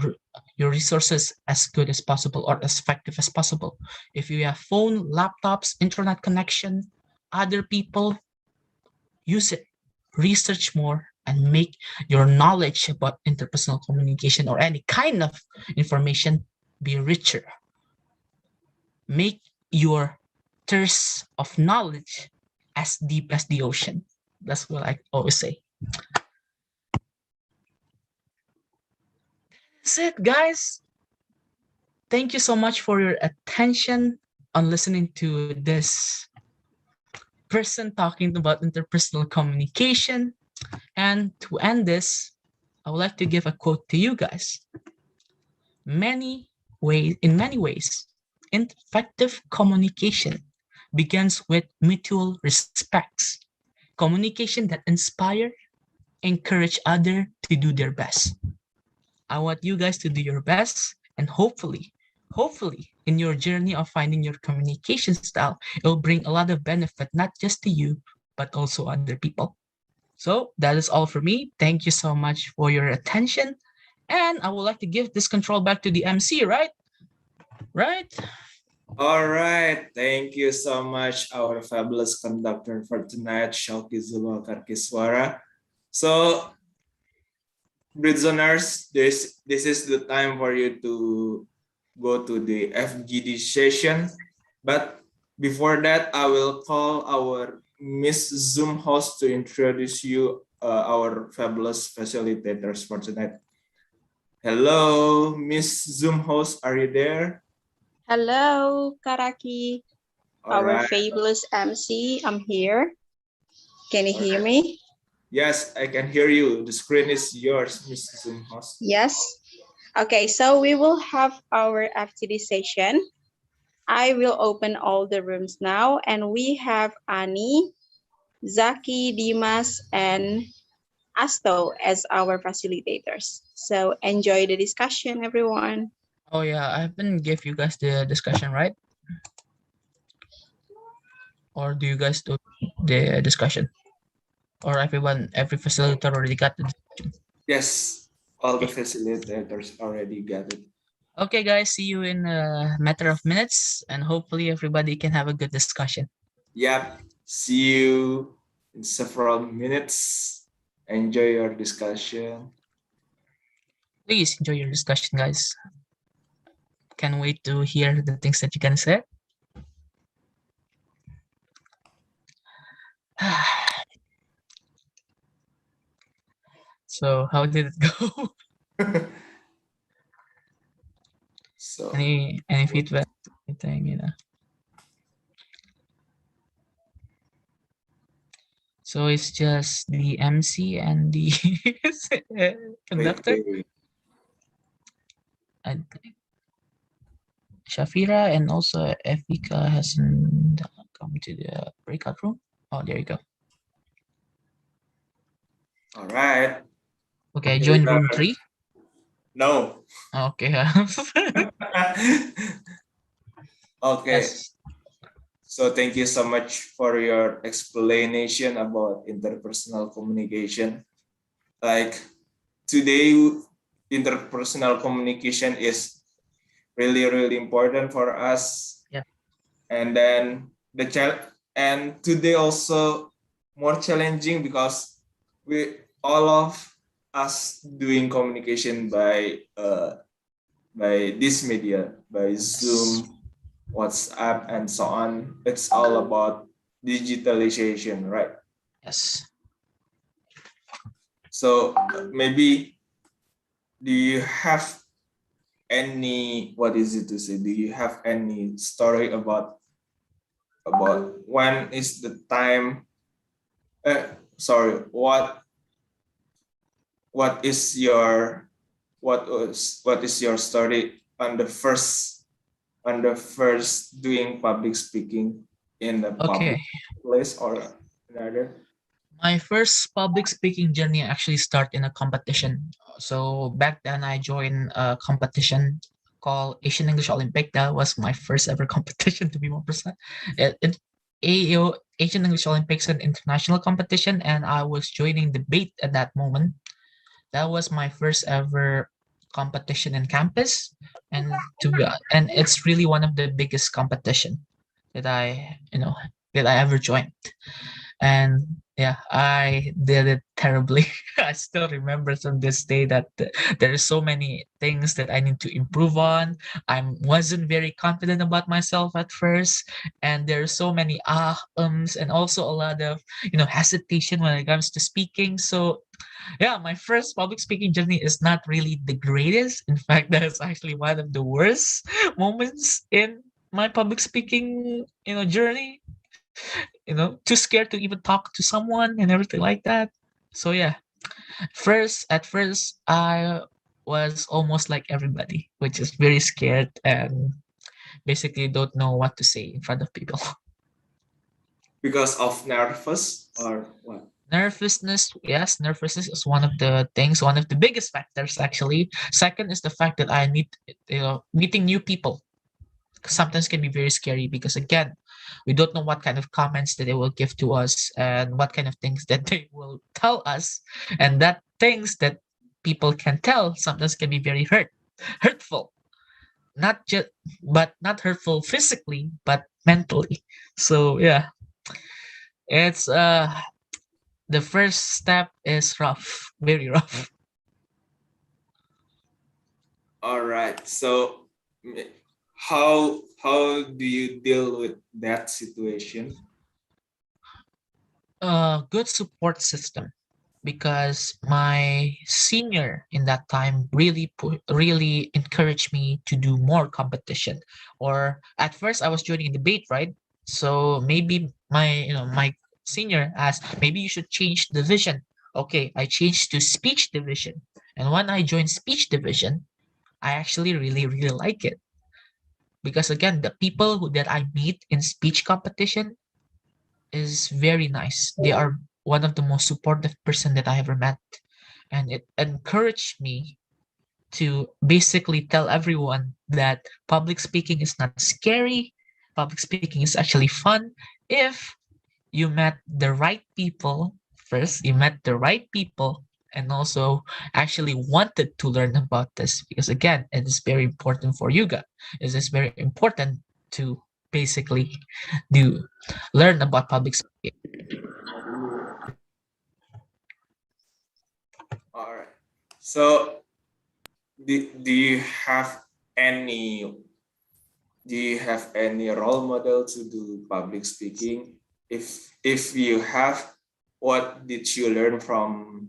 resources as good as possible, or as effective as possible. If you have phone, laptops, internet connection, other people, use it. Research more and make your knowledge about interpersonal communication or any kind of information be richer. Make your thirst of knowledge as deep as the ocean. That's what I always say. That's it, guys. Thank you so much for your attention on listening to this person talking about interpersonal communication. And to end this, I would like to give a quote to you guys. In many ways, effective communication begins with mutual respects. Communication that inspire, encourage others to do their best. I want you guys to do your best, and hopefully, in your journey of finding your communication style, it will bring a lot of benefit, not just to you, but also other people. So that is all for me. Thank you so much for your attention. And I would like to give this control back to the MC, right? Right? All right. Thank you so much, our fabulous conductor for tonight, Syauqi Zulwaqar Kiswara. So, Britzoners, this is the time for you to go to the FGD session. But before that, I will call our Miss Zoom host to introduce you our fabulous facilitators for tonight. Hello, Miss Zoom host, are you there? Hello, Karaki, our fabulous MC. I'm here. Can you hear me? Yes, I can hear you. The screen is yours, Miss Zoom host. Yes. Okay, so we will have our FTD session. I will open all the rooms now, and we have Ani, Zaki, Dimas, and Asto as our facilitators. So enjoy the discussion, everyone. Oh yeah, I haven't give you guys the discussion, right? or do you guys do the discussion? Or every facilitator already got the discussion? Yes, all the facilitators already got it. Okay, guys, see you in a matter of minutes, and hopefully everybody can have a good discussion. Yep. See you in several minutes. Enjoy your discussion. Please enjoy your discussion, guys. Can't wait to hear the things that you can say. So how did it go? So any feedback? Anything, you know? So it's just the MC and the conductor. wait. And Shafira and also Efika hasn't come to the breakout room. Oh, there you go. All right. Okay, join room 3. No. Okay. Okay. Yes. So thank you so much for your explanation about interpersonal communication. Like today, interpersonal communication is really, really important for us. Yeah. And then and today also more challenging because we all of us doing communication by this media, by Zoom, WhatsApp, and so on. It's all about digitalization, right? Yes. So maybe do you have any, what is it to say? Do you have any story about when is the time? What is your story on the first doing public speaking in a public place or another? My first public speaking journey actually started in a competition. So back then I joined a competition called Asian English Olympic. That was my first ever competition, to be more precise. AEO, Asian English Olympics, an international competition, and I was joining debate at that moment. That was my first ever competition in campus, and it's really one of the biggest competition that I ever joined. And yeah, I did it terribly. I still remember from this day that there are so many things that I need to improve on. I wasn't very confident about myself at first, and there are so many and also a lot of hesitation when it comes to speaking. So yeah, my first public speaking journey is not really the greatest. In fact, that is actually one of the worst moments in my public speaking journey. Too scared to even talk to someone and everything like that. So yeah, at first I was almost like everybody, which is very scared and basically don't know what to say in front of people. Because of nervous or what? Nervousness, yes, nervousness is one of the things, one of the biggest factors actually. Second is the fact that I need, meeting new people. Sometimes can be very scary because again, we don't know what kind of comments that they will give to us and what kind of things that they will tell us, and that things that people can tell sometimes can be very hurtful, not hurtful physically but mentally. So yeah, it's the first step is rough, very rough. All right. So how do you deal with that situation? Good support system, because my senior in that time really encouraged me to do more competition. Or at first I was joining debate, right? So maybe my senior asked, maybe you should change division. Okay, I changed to speech division, and when I joined speech division, I actually really like it, because again, the people that I meet in speech competition is very nice. They are one of the most supportive person that I ever met, and it encouraged me to basically tell everyone that public speaking is not scary, public speaking is actually fun if you met the right people first, you met the right people, and also actually wanted to learn about this, because again, it is very important for you guys. It is very important to basically learn about public speaking. All right. So, do you have any role model to do public speaking? If you have, what did you learn from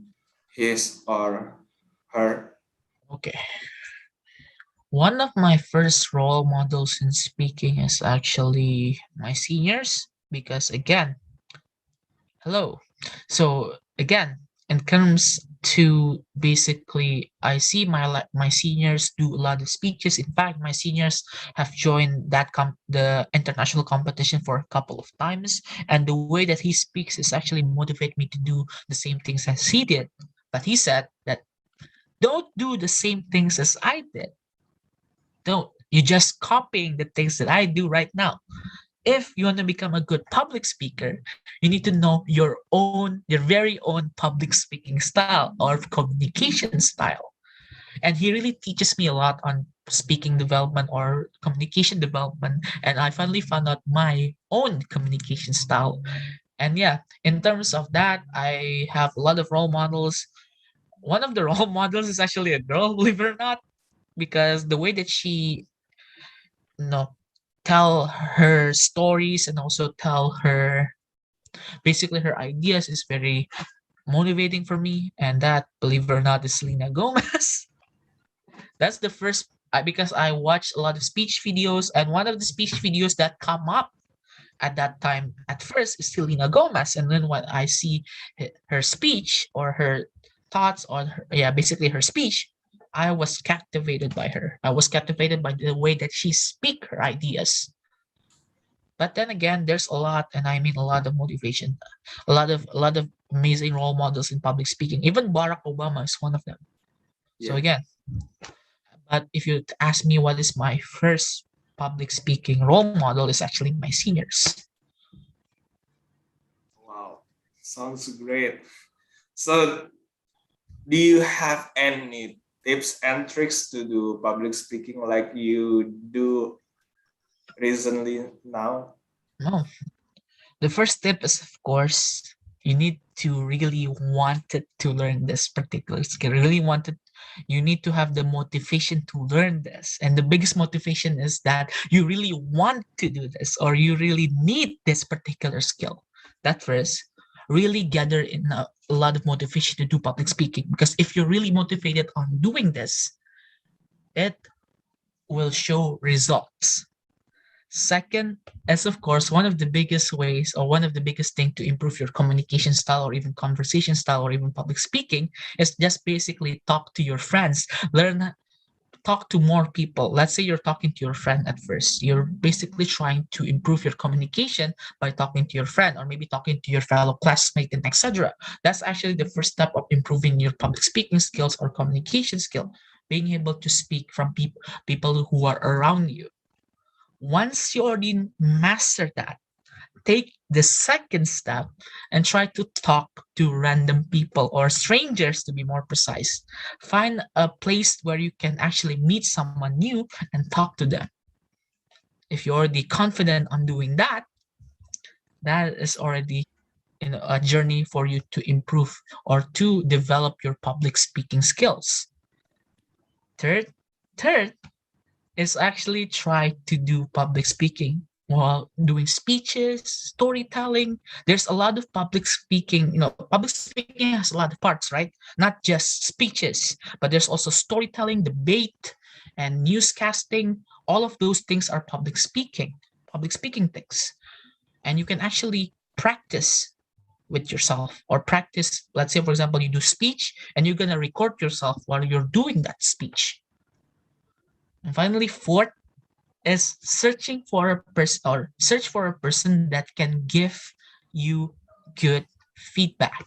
his or her? Okay. One of my first role models in speaking is actually my seniors, because again, hello. So again, in terms to basically, I see my seniors do a lot of speeches. In fact, my seniors have joined the international competition for a couple of times, and the way that he speaks is actually motivate me to do the same things as he did. But he said that don't do the same things as I did. Don't. You're just copying the things that I do right now. If you want to become a good public speaker, you need to know your very own public speaking style or communication style. And he really teaches me a lot on speaking development or communication development. And I finally found out my own communication style. And yeah, in terms of that, I have a lot of role models. One of the role models is actually a girl, believe it or not, because the way that she tell her stories and also tell her basically her ideas is very motivating for me. And that, believe it or not, is Selena Gomez. That's the first, because I watched a lot of speech videos, and one of the speech videos that come up at that time at first is Selena Gomez. And then when I see her speech or her thoughts on her, basically her speech, I was captivated by her. I was captivated by the way that she speak her ideas. But then again, there's a lot, and I mean a lot of motivation, a lot of amazing role models in public speaking. Even Barack Obama is one of them. So again, but if you ask me what is my first public speaking role model, is actually my seniors. Wow, sounds great. So, do you have any tips and tricks to do public speaking like you do recently now? No. The first tip is, of course, you need to really want to learn this particular skill. You need to have the motivation to learn this. And the biggest motivation is that you really want to do this, or you really need this particular skill. That first, really gather in a lot of motivation to do public speaking. Because if you're really motivated on doing this, it will show results. Second is, of course, one of the biggest ways or one of the biggest things to improve your communication style or even conversation style or even public speaking is just basically talk to your friends. Talk to more people. Let's say you're talking to your friend at first. You're basically trying to improve your communication by talking to your friend or maybe talking to your fellow classmate and etc. That's actually the first step of improving your public speaking skills or communication skill, being able to speak from people who are around you. Once you already master that, take the second step and try to talk to random people or strangers, to be more precise. Find a place where you can actually meet someone new and talk to them. If you're already confident on doing that, that is already a journey for you to improve or to develop your public speaking skills. Third is actually try to do public speaking while doing speeches, storytelling. There's a lot of public speaking. Public speaking has a lot of parts, right? Not just speeches, but there's also storytelling, debate, and newscasting. All of those things are public speaking things. And you can actually practice with yourself or practice. Let's say, for example, you do speech and you're going to record yourself while you're doing that speech. And finally, fourth is search for a person that can give you good feedback.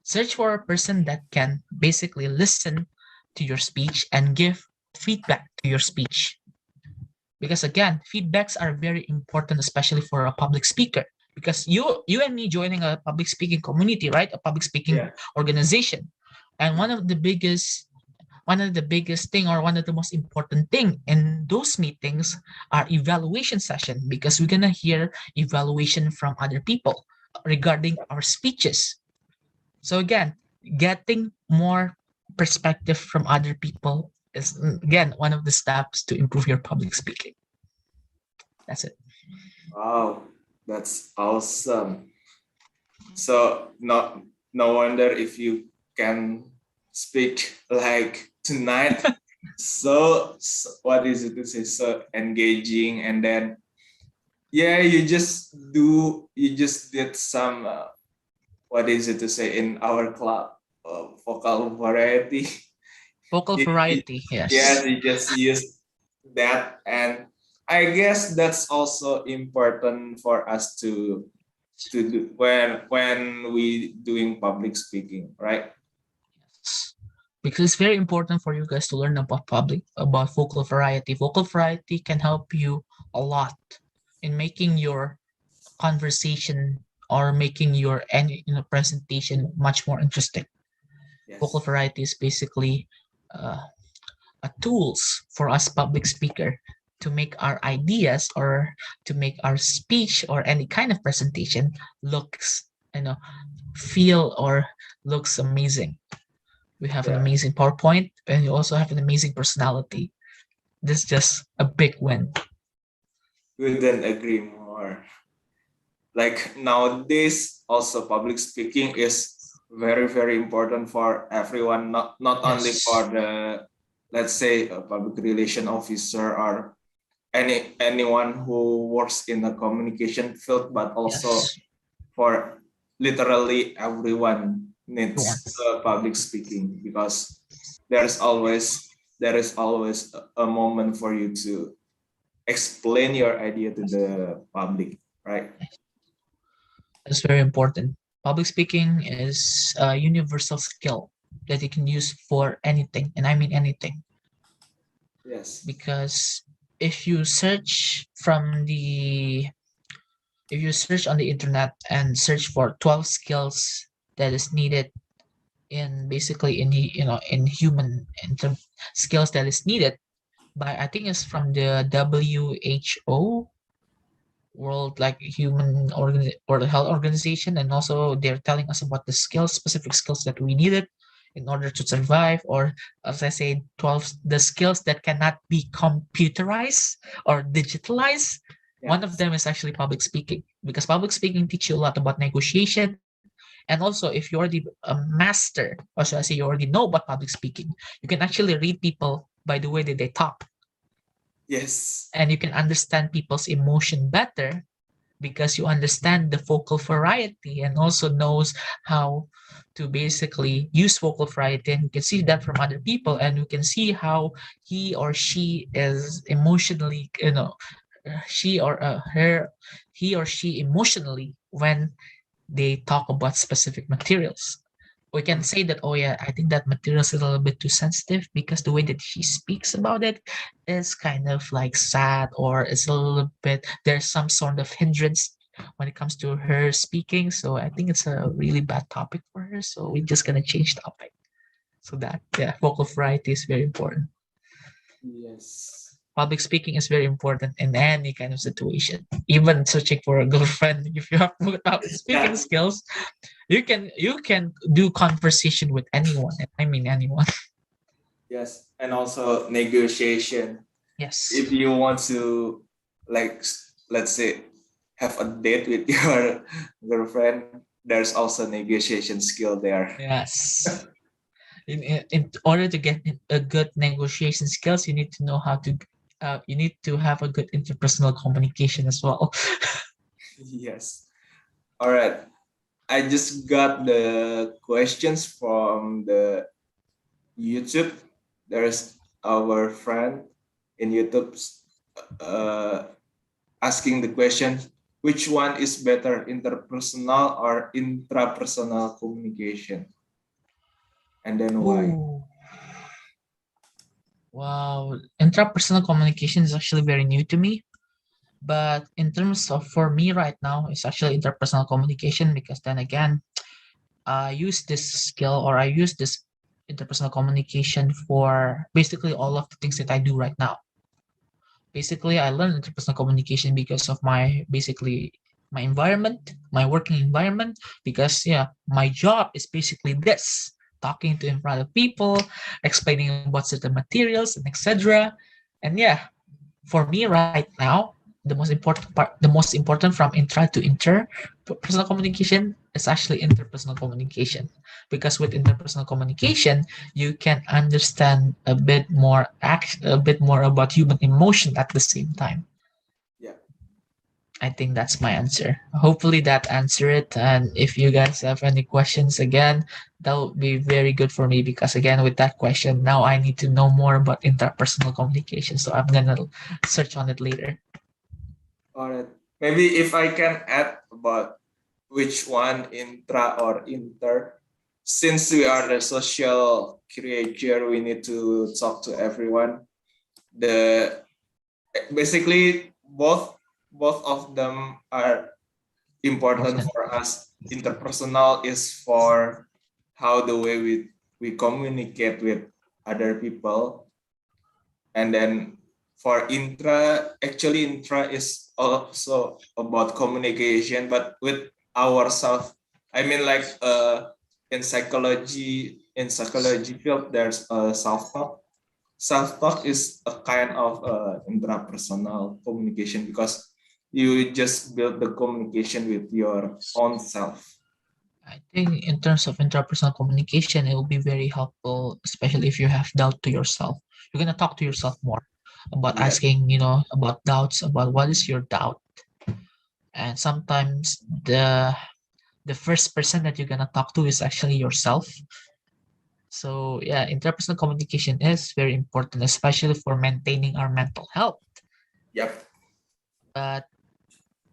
Search for a person that can basically listen to your speech and give feedback to your speech. Because again, feedbacks are very important, especially for a public speaker. Because you and me joining a public speaking community, right? A public speaking organization. And one of the biggest thing, or one of the most important thing in those meetings are evaluation session, because we're gonna hear evaluation from other people regarding our speeches. So again, getting more perspective from other people is again one of the steps to improve your public speaking. That's it. Wow, that's awesome. So no wonder if you can speak like tonight. So what is it to say? So engaging, and then you just did some what is it to say in our club, vocal variety. Vocal variety, yes. Yes, you just use that, and I guess that's also important for us to do when we doing public speaking, right? Because it's very important for you guys to learn about vocal variety. Vocal variety can help you a lot in making your conversation or making your presentation much more interesting. Yes. Vocal variety is basically a tools for us public speaker to make our ideas or to make our speech or any kind of presentation looks, feel or looks amazing. We have an amazing PowerPoint, and you also have an amazing personality. This is just a big win. Couldn't agree more. Like nowadays, also public speaking is very, very important for everyone, not only for the, let's say, a public relation officer or anyone who works in the communication field, but also for literally everyone needs public speaking, because there is always a moment for you to explain your idea to the public, right? That's very important. Public speaking is a universal skill that you can use for anything, and I mean anything. Yes. Because if you search on the internet and search for 12 skills that is needed in human skills that is needed by, I think it's from the WHO, World Health Organization, and also they're telling us about the specific skills that we needed in order to survive, or as I say, 12 the skills that cannot be computerized or digitalized. One of them is actually public speaking, because public speaking teaches you a lot about negotiation. And also, if you're already a master, or should I say you already know about public speaking, you can actually read people by the way that they talk. Yes. And you can understand people's emotion better because you understand the vocal variety and also knows how to basically use vocal variety. And you can see that from other people, and you can see how he or she is emotionally, he or she emotionally when they talk about specific materials. We can say that, oh yeah, I think that material is a little bit too sensitive because the way that she speaks about it is kind of like sad, or it's a little bit, there's some sort of hindrance when it comes to her speaking. So I think it's a really bad topic for her. So we're just going to change topic. So that, vocal variety is very important. Yes. Public speaking is very important in any kind of situation. Even searching for a girlfriend, if you have public speaking skills, you can do conversation with anyone. I mean anyone. Yes, and also negotiation. Yes. If you want to, like, let's say, have a date with your girlfriend, there's also negotiation skill there. Yes. In order to get a good negotiation skills, you need to know how to. You need to have a good interpersonal communication as well. Yes. All right. I just got the questions from the YouTube. There's our friend in YouTube asking the question, which one is better, interpersonal or intrapersonal communication? And then why? Wow, intrapersonal communication is actually very new to me. But in terms of for me right now, it's actually interpersonal communication because then again, I use this skill or I use this interpersonal communication for basically all of the things that I do right now. Basically, I learned interpersonal communication because of my basically my environment, my working environment, because yeah, my job is basically this talking to in front of people, explaining about certain materials and etc. And yeah, for me right now, the most important from intra to inter personal communication is actually interpersonal communication. Because with interpersonal communication, you can understand a bit more about human emotion at the same time. Yeah. I think that's my answer. Hopefully that answer it. And if you guys have any questions again, that would be very good for me because again, with that question, now I need to know more about interpersonal communication. So I'm gonna search on it later. All right. Maybe if I can add about which one, intra or inter. Since we are the social creature, we need to talk to everyone. The basically both of them are important for us. Interpersonal is for how the way we communicate with other people, and then for intra is also about communication, but with ourselves. I mean, like in psychology field, there's a self-talk. Self-talk is a kind of intrapersonal communication because you just build the communication with your own self. I think in terms of interpersonal communication, it will be very helpful, especially if you have doubt to yourself. You're gonna talk to yourself more about Yeah. asking, about doubts, about what is your doubt. And sometimes the first person that you're gonna talk to is actually yourself. So yeah, interpersonal communication is very important, especially for maintaining our mental health. Yep. But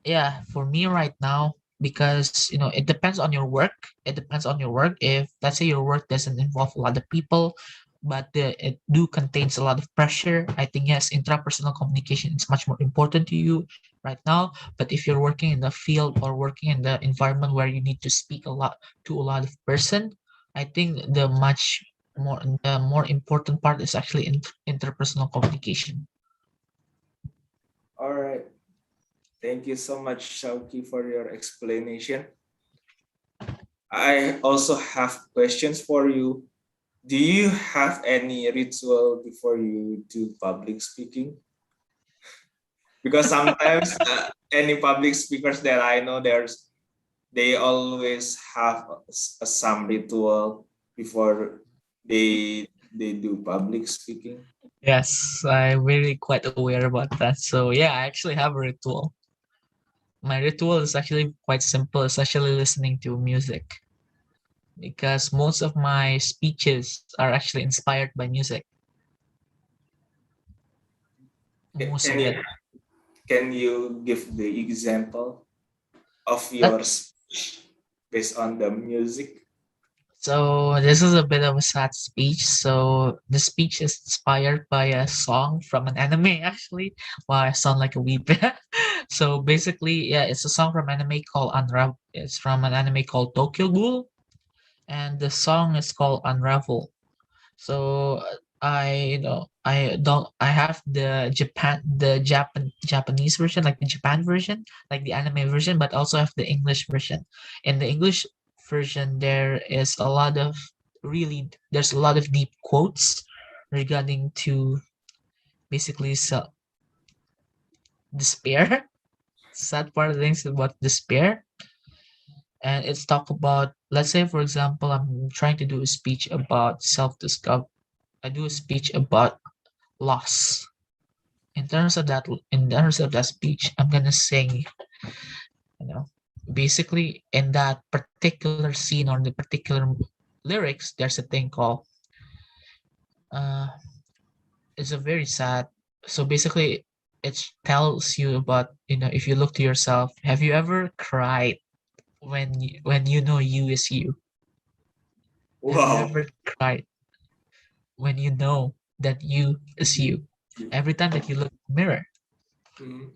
yeah, for me right now, because it depends on your work. It depends on your work. If let's say your work doesn't involve a lot of people, but it do contains a lot of pressure, I think yes, intrapersonal communication is much more important to you right now. But if you're working in the field or working in the environment where you need to speak a lot to a lot of person, I think the more important part is actually interpersonal communication. All right. Thank you so much, Syauqi, for your explanation. I also have questions for you. Do you have any ritual before you do public speaking? Because sometimes any public speakers that I know, they always have some ritual before they do public speaking. Yes, I'm really quite aware about that. So yeah, I actually have a ritual. My ritual is actually quite simple. It's actually listening to music because most of my speeches are actually inspired by music. Most of Can you, it. can you give the example of That, your speech based on the music? so this is a bit of a sad speech. So the speech is inspired by a song from an anime actually. Wow, I sound like a weep. So basically, yeah, it's a song from anime called Unravel. It's from an anime called Tokyo Ghoul, and the song is called Unravel. So I have the Japanese version, like the Japan version, like the anime version, but also have the English version. In the English version, there's a lot of deep quotes regarding to basically despair. Sad part of things about despair, and it's talk about, let's say for example, I'm trying to do a speech about self-discovery. I do a speech about loss. In terms of that speech, I'm gonna sing, you know, basically in that particular scene or the particular lyrics, there's a thing called uh it's a very sad. So basically it tells you about, if you look to yourself, have you ever cried when you know you is you? Have you Wow. ever cried when you know that you is you. Every time that you look in the mirror,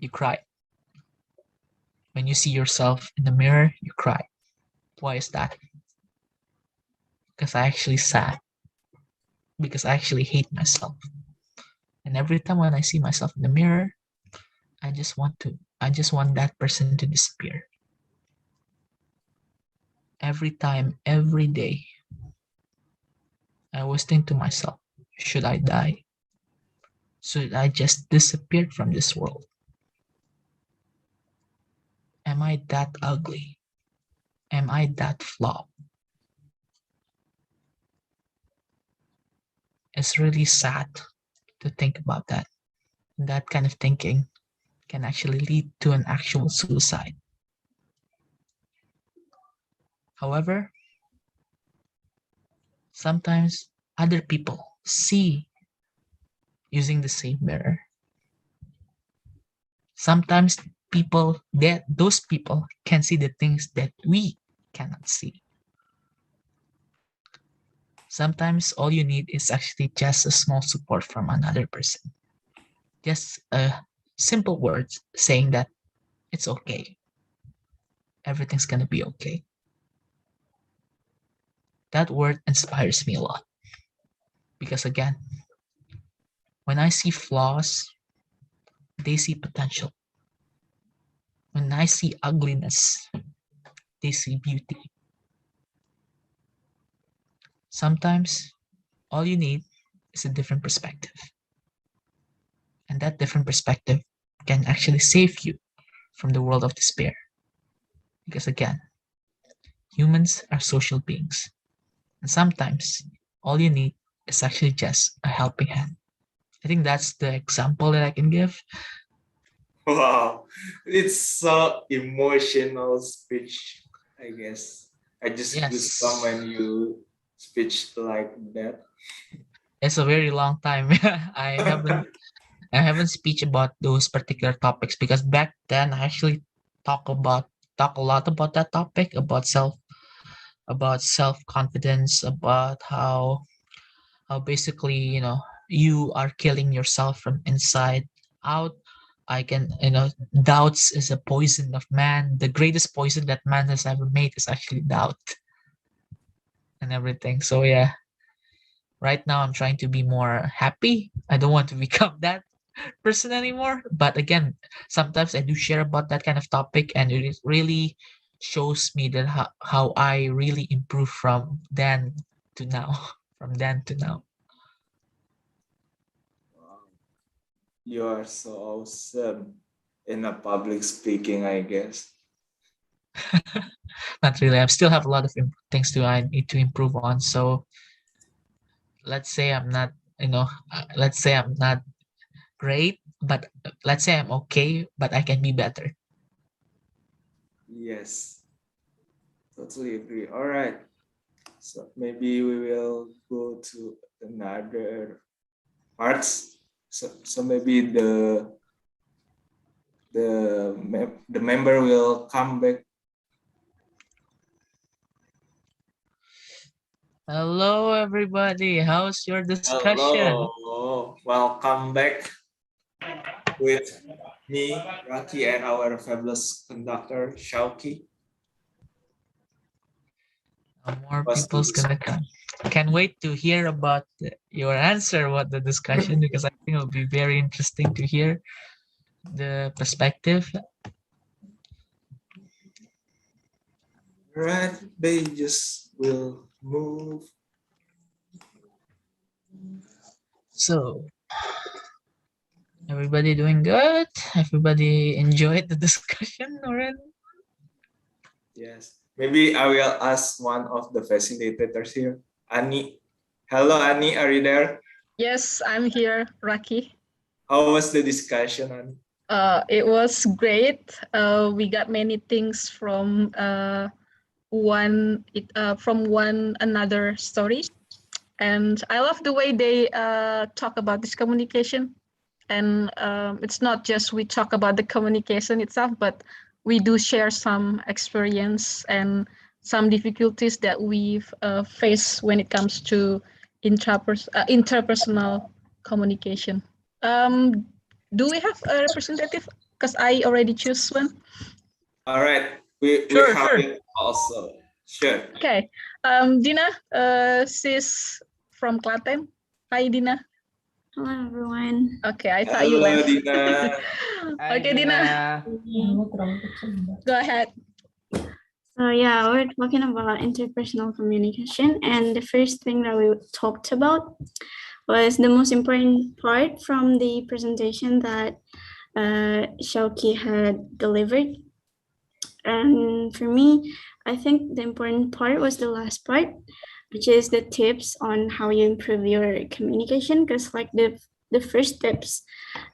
you cry. When you see yourself in the mirror, you cry. Why is that? Because I actually sad. Because I actually hate myself. And every time when I see myself in the mirror, I just want that person to disappear. Every time, every day, I always think to myself, should I die? Should I just disappear from this world? Am I that ugly? Am I that flawed? It's really sad to think about that. And that kind of thinking can actually lead to an actual suicide. However, sometimes other people see using the same mirror. Sometimes those people can see the things that we cannot see. Sometimes all you need is actually just a small support from another person. Just a simple words saying that it's okay. Everything's gonna be okay. That word inspires me a lot. Because again, when I see flaws, they see potential. When I see ugliness, they see beauty. Sometimes all you need is a different perspective. And that different perspective can actually save you from the world of despair. Because again, humans are social beings. And sometimes all you need is actually just a helping hand. I think that's the example that I can give. Wow, it's so emotional speech, I guess. I just Yes. goosebumps when you speech like that. It's a very long time. I haven't speech about those particular topics because back then I actually talk a lot about that topic, about self-confidence, about how basically, you are killing yourself from inside out. Doubts is a poison of man. The greatest poison that man has ever made is actually doubt and everything. So yeah, right now I'm trying to be more happy. I don't want to become that person anymore. But again, sometimes I do share about that kind of topic, and it really shows me that how I really improve from then to now. From then to now. Wow. You are so awesome in a public speaking, I guess. Not really. I still have a lot of things I need to improve on. So let's say I'm not, let's say I'm not great, but let's say I'm okay, but I can be better. Yes, totally agree. All right. So maybe we will go to another parts. So maybe the member will come back. Hello, everybody. How's your discussion? Hello, welcome back with me, Raki, and our fabulous conductor, Syauqi. More people's gonna come. Can't wait to hear about your answer, what the discussion, because I think it'll be very interesting to hear the perspective. Right, they just will move. So, everybody doing good? Everybody enjoyed the discussion already? Yes, maybe I will ask one of the facilitators here, Ani. Hello, Ani, are you there? Yes, I'm here, Raki. How was the discussion, Ani? It was great. We got many things from one another story, and I love the way they talk about this communication. And it's not just we talk about the communication itself, but we do share some experience and some difficulties that we've faced when it comes to interpersonal communication. Do we have a representative? Because I already choose one. All right, we Sure, have sure. it also. Sure. Okay. Dina, she's from Klaten. Hi, Dina. Hello, everyone. Okay, I thought you Hello, left. Dina. Okay, Dina, go ahead. So yeah, we're talking about interpersonal communication, and the first thing that we talked about was the most important part from the presentation that Syauqi had delivered. And for me, I think the important part was the last part, which is the tips on how you improve your communication. Because like the first tips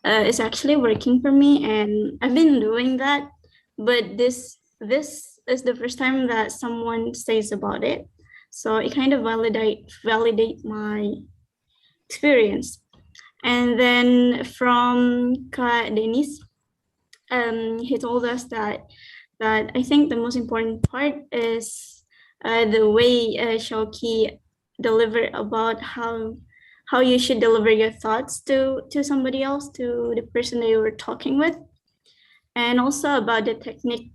is actually working for me, and I've been doing that. But this is the first time that someone says about it, so it kind of validate my experience. And then from Kak Dennis, he told us that I think the most important part is the way Syauqi delivered about how you should deliver your thoughts to somebody else, to the person that you were talking with, and also about the techniques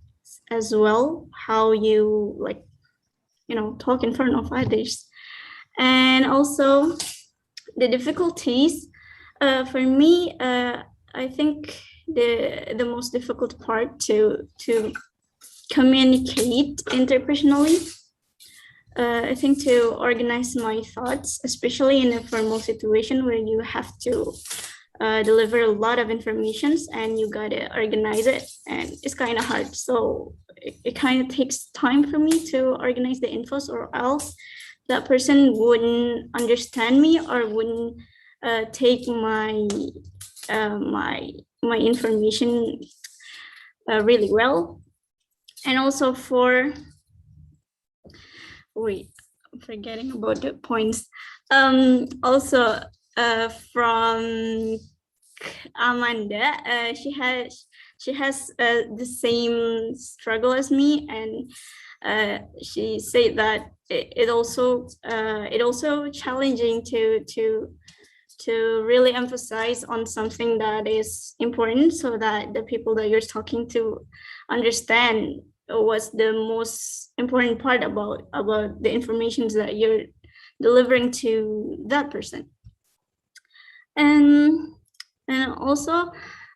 as well, how you talk in front of others, and also the difficulties. For me, I think the most difficult part to communicate interpersonally, I think to organize my thoughts, especially in a formal situation where you have to deliver a lot of informations and you gotta organize it, and it's kind of hard. So it kind of takes time for me to organize the infos, or else that person wouldn't understand me or wouldn't take my my information really well. And also I'm forgetting about the points. Also from Amanda, she has the same struggle as me, and she said that it also challenging to really emphasize on something that is important, so that the people that you're talking to understand what's the most important part about the information that you're delivering to that person. And also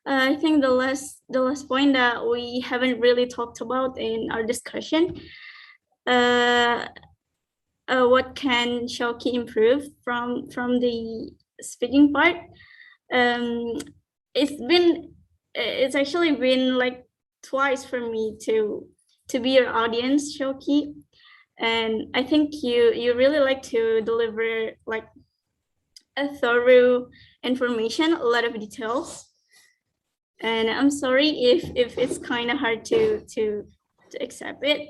I think the last point that we haven't really talked about in our discussion, what can Syauqi improve from the speaking part. It's actually been like twice for me to be your audience, Syauqi, and I think you really like to deliver like a thorough information, a lot of details, and I'm sorry if it's kind of hard to accept it,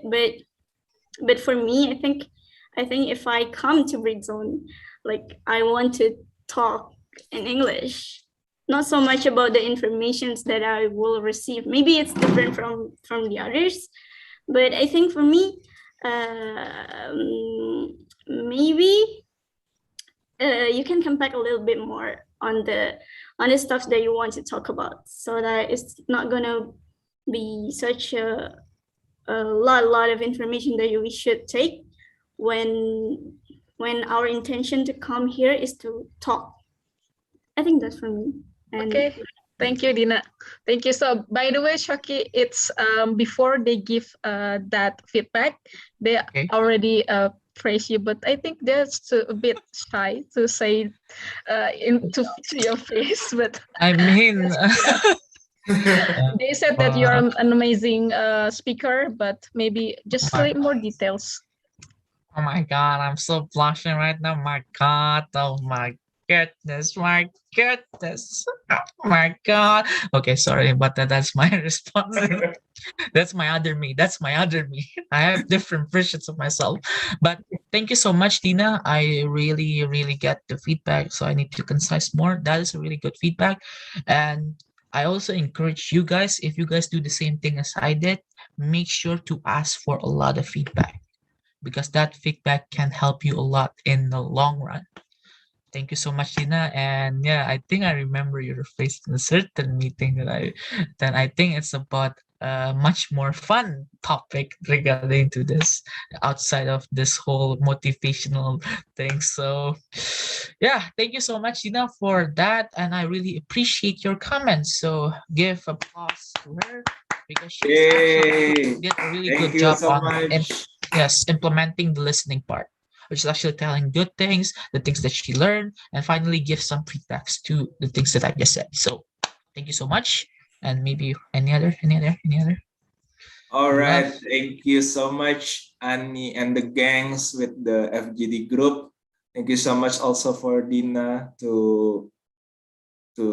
but for me, I think if I come to Britzone, like I want to talk in English, not so much about the informations that I will receive. Maybe it's different from the others, but I think for me, maybe you can come back a little bit more on the stuff that you want to talk about, so that it's not gonna be such a lot of information that we should take when our intention to come here is to talk. I think that's for me. And okay, thank you, Dina. Thank you. So by the way, Syauqi, it's before they give that feedback, they already praise you, but I think they're a bit shy to say to your face. But I mean, they said that you're an amazing speaker, but maybe just a little more details. Oh my God, I'm so blushing right now. My God, oh my goodness, my goodness, oh my God. Okay, sorry, but that's my response. That's my other me. That's my other me. I have different versions of myself. But thank you so much, Tina. I really, really get the feedback. So I need to concise more. That is a really good feedback. And I also encourage you guys, if you guys do the same thing as I did, make sure to ask for a lot of feedback, because that feedback can help you a lot in the long run. Thank you so much, Dina. And yeah, I think I remember your face in a certain meeting that I think it's about a much more fun topic regarding to this outside of this whole motivational thing. So yeah, thank you so much, Dina, for that. And I really appreciate your comments. So give applause to her because she's actually did a really Thank good you job so on much. implementing the listening part, which is actually telling good things, the things that she learned, and finally give some feedbacks to the things that I just said. So thank you so much. And maybe any other? All You right, have? thank you so much, Annie and the gangs with the FGD group. Thank you so much also for Dina to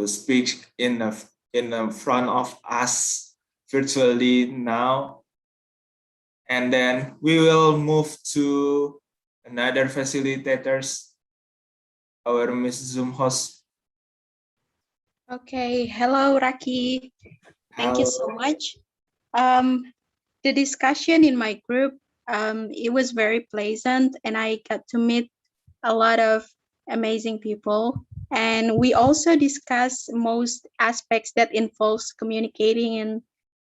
speak in front of us virtually now. And then we will move to another facilitators, our Miss Zoom host. Okay, hello, Raki. Thank you so Hello. much. The discussion in my group, it was very pleasant, and I got to meet a lot of amazing people. And we also discussed most aspects that involves communicating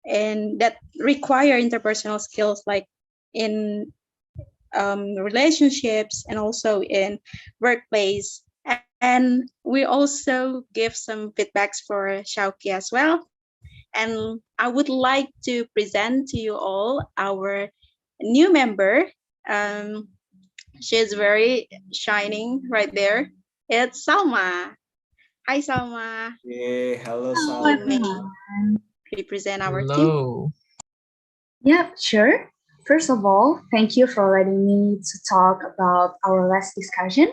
and that require interpersonal skills, like in relationships and also in workplace. And we also give some feedbacks for Syauqi as well. And I would like to present to you all our new member. Um, she's very shining right there. It's Salma. Hi, Salma. Yeah, hello, Hello, You may Salma. everyone. represent our team. Hello. Yeah, sure. First of all, thank you for letting me to talk about our last discussion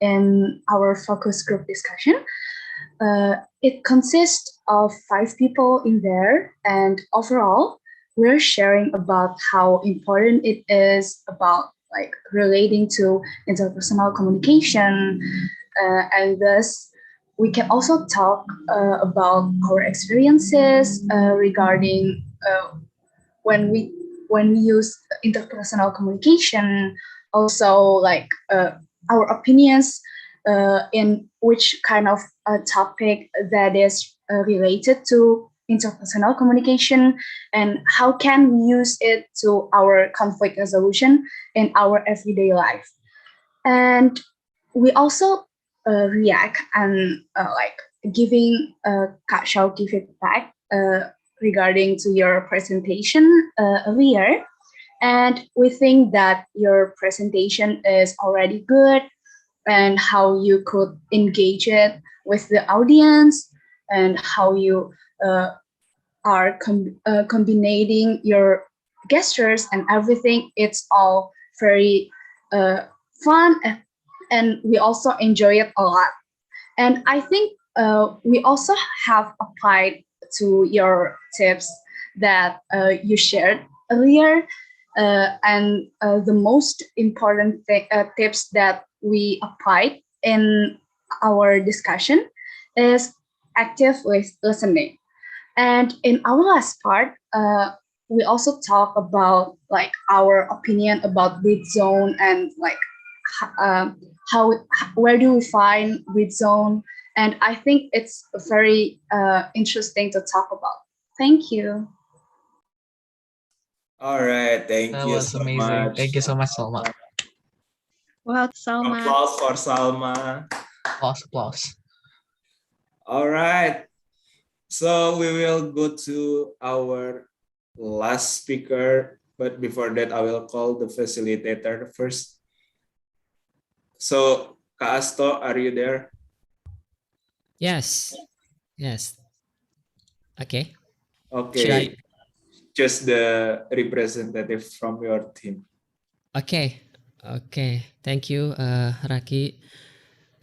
and our focus group discussion. It consists of 5 people in there, and overall, we're sharing about how important it is about like relating to interpersonal communication, and thus we can also talk about our experiences regarding when we use interpersonal communication, also like our opinions in which kind of topic that is related to interpersonal communication, and how can we use it to our conflict resolution in our everyday life. And we also react and like giving Kak Syauqi feedback regarding to your presentation earlier. And we think that your presentation is already good, and how you could engage it with the audience, and how you are combining your gestures and everything. It's all very fun, and we also enjoy it a lot. And I think we also have applied to your tips that you shared earlier. And the most important tips that we applied in our discussion is active listening. And in our last part, we also talk about like our opinion about Britzone, and like how where do we find Britzone. And I think it's very interesting to talk about. Thank you. All right, thank That you was so amazing. much. Thank you so much, Salma. Well, Salma. Applause for Salma. Applause. All right, so we will go to our last speaker, but before that, I will call the facilitator first. So, Kak Asto, are you there? Yes. Okay. Okay. Just the representative from your team. Okay. Thank you, Raki.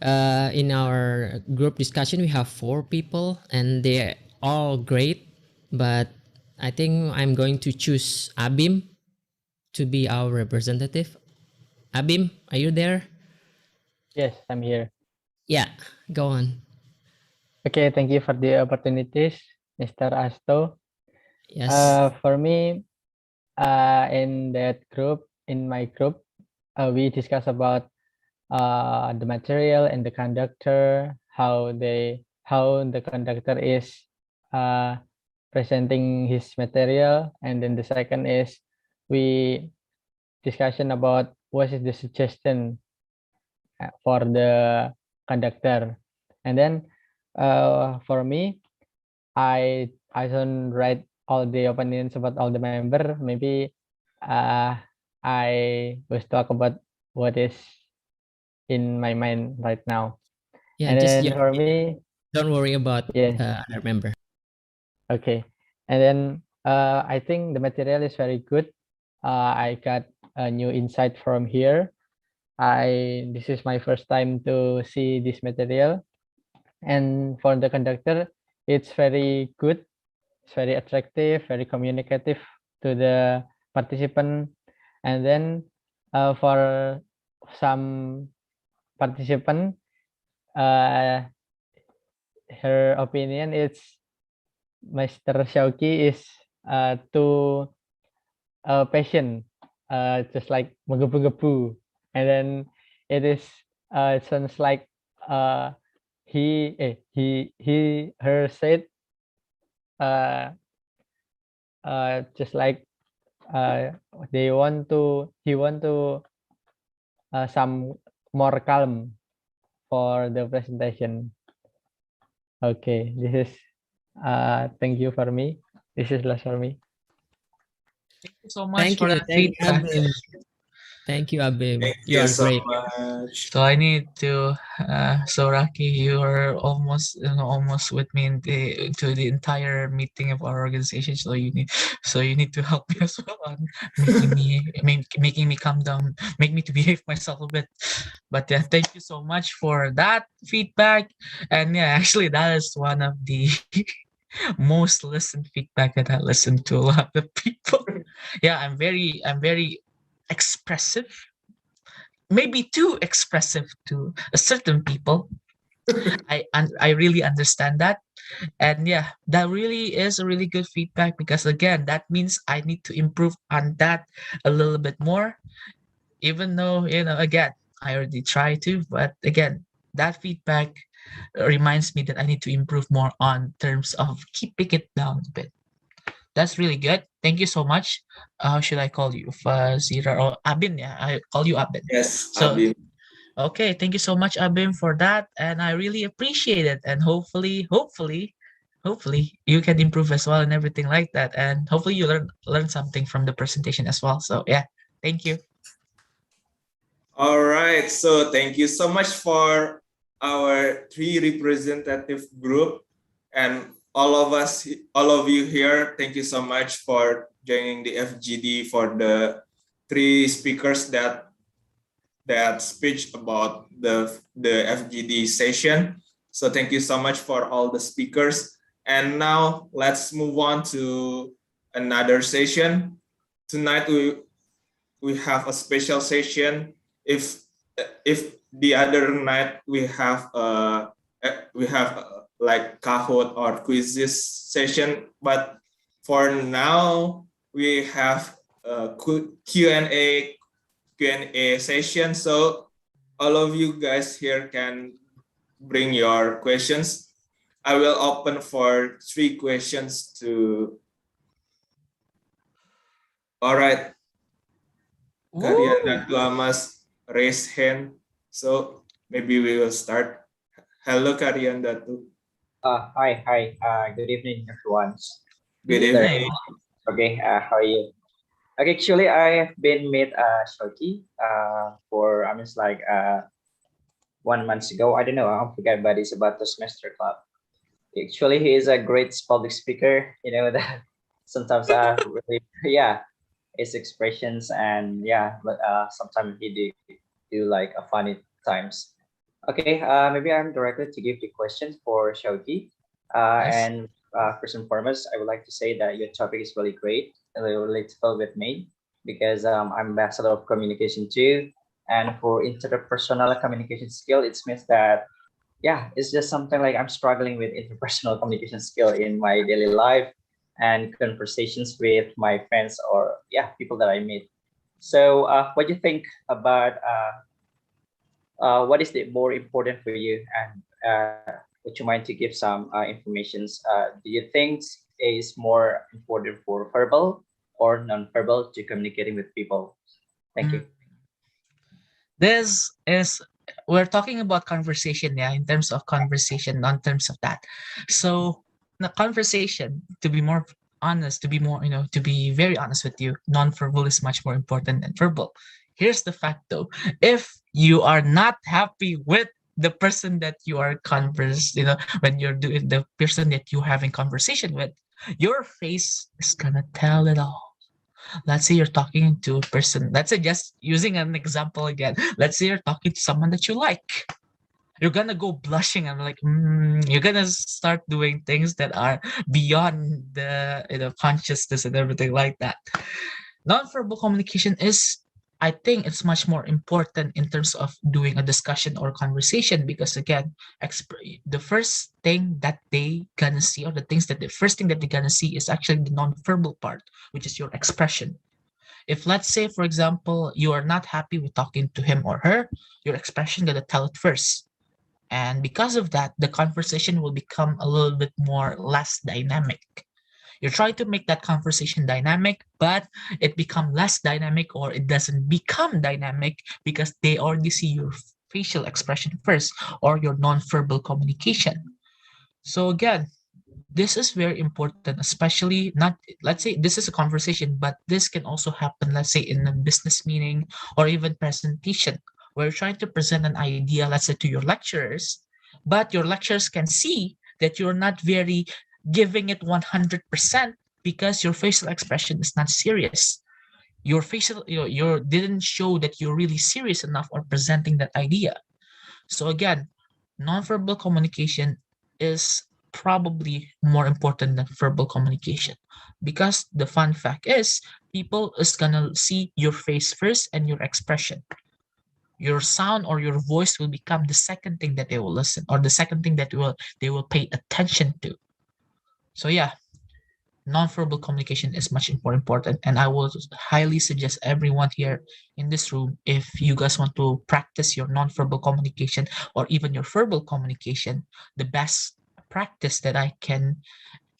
In our group discussion, we have 4 people, and they're all great. But I think I'm going to choose Abim to be our representative. Abim, are you there? Yes, I'm here. Yeah, go on. Okay, thank you for the opportunities, Mr. Asto. Yes. For me, in my group, we discuss about the material and the conductor, how the conductor is presenting his material, and then the second is we discussion about what is the suggestion for the conductor, and then for me, I don't write all the opinions about all the member. Maybe I will talk about what is in my mind right now. Yeah, And just then for me, don't worry about other member. okay. And then I think the material is very good. I got a new insight from here. This is my first time to see this material. And for the conductor, it's very good. It's very attractive, very communicative to the participant. And then for some participant, her opinion is Mr. Syauqi is too patient, just like menggebu-gebu, and then it sounds like her said just like he want to some more calm for the presentation. Okay, this is thank you for me. This is last for me. Thank you so much for that Thank you, feedback. Abim. Thank you, Abim. Thank You you are so great. much. So I need to, so Raki, you are almost, almost with me to the entire meeting of our organization. So you need to help me as well on making me calm down, make me to behave myself a bit. But yeah, thank you so much for that feedback. And yeah, actually, that is one of the most listened feedback that I listened to a lot of people. Yeah, I'm very expressive, maybe too expressive to a certain people. I really understand that, and yeah, that really is a really good feedback, because again, that means I need to improve on that a little bit more, even though, again, I already try to, but again, that feedback reminds me that I need to improve more on terms of keeping it down a bit. That's really good. Thank you so much. How should I call you? Fazira or Abin? Yeah, I call you Abin. Yes, So, Abim. okay, thank you so much, Abim, for that. And I really appreciate it. And hopefully, you can improve as well and everything like that. And hopefully you learn something from the presentation as well. So yeah, thank you. All right, so thank you so much for our 3 representative group, and all of you here. Thank you so much for joining the FGD, for the 3 speakers that speech about the FGD session. So thank you so much for all the speakers. And now let's move on to another session. Tonight we have a special session. If the other night we have like Kahoot or quizzes session, but for now we have a Q&A session. So all of you guys here can bring your questions. I will open for 3 questions to. All right. Karian dan Tuamas raise hand. So maybe we will start. Hello, Karian Datu. Hi. Good evening, everyone. Good evening. Okay, how are you? Okay, actually, I have been met Syauqi for almost like 1 month ago. I don't know, I forgot, but it's about the semester club. Actually, he is a great public speaker. You know that sometimes really, yeah, his expressions, and yeah, but sometimes he do like a funny times. Okay, maybe I'm directed to give the question for Syauqi. Yes. And first and foremost, I would like to say that your topic is really great and really relatable with me, because I'm ambassador of communication too. And for interpersonal communication skill, it means that, yeah, it's just something like I'm struggling with interpersonal communication skill in my daily life and conversations with my friends, or yeah, people that I meet. So what do you think about what is the more important for you? And would you mind to give some informations? Do you think is more important for verbal or non-verbal to communicating with people? Thank you. This is we're talking about conversation, yeah, in terms of conversation, not in terms of that. So the conversation, to be more honest, to be more, to be very honest with you, non-verbal is much more important than verbal. Here's the fact though, if you are not happy with the person that you are when you're doing the person that you're having conversation with, your face is gonna tell it all. Let's say you're talking to a person. Let's say, just using an example again. Let's say you're talking to someone that you like. You're gonna go blushing and like, you're gonna start doing things that are beyond the consciousness and everything like that. Non-verbal communication is, I think it's much more important in terms of doing a discussion or conversation, because again, the first thing that they gonna see, or the first thing that they're gonna see is actually the non-verbal part, which is your expression. If let's say, for example, you are not happy with talking to him or her, your expression gonna tell it first. And because of that, the conversation will become a little bit less dynamic. You're trying to make that conversation dynamic, but it become less dynamic, or it doesn't become dynamic because they already see your facial expression first, or your non-verbal communication. So again, this is very important, especially not, let's say this is a conversation, but this can also happen, let's say in a business meeting or even presentation, where you're trying to present an idea, let's say to your lecturers, but your lecturers can see that you're not very giving it 100% because your facial expression is not serious. Your facial, you didn't show that you're really serious enough or presenting that idea. So again, nonverbal communication is probably more important than verbal communication, because the fun fact is people is gonna see your face first and your expression. Your sound or your voice will become the second thing that they will listen, or the second thing that they will pay attention to. So yeah, nonverbal communication is much more important, and I would highly suggest everyone here in this room, if you guys want to practice your nonverbal communication or even your verbal communication, the best practice that I can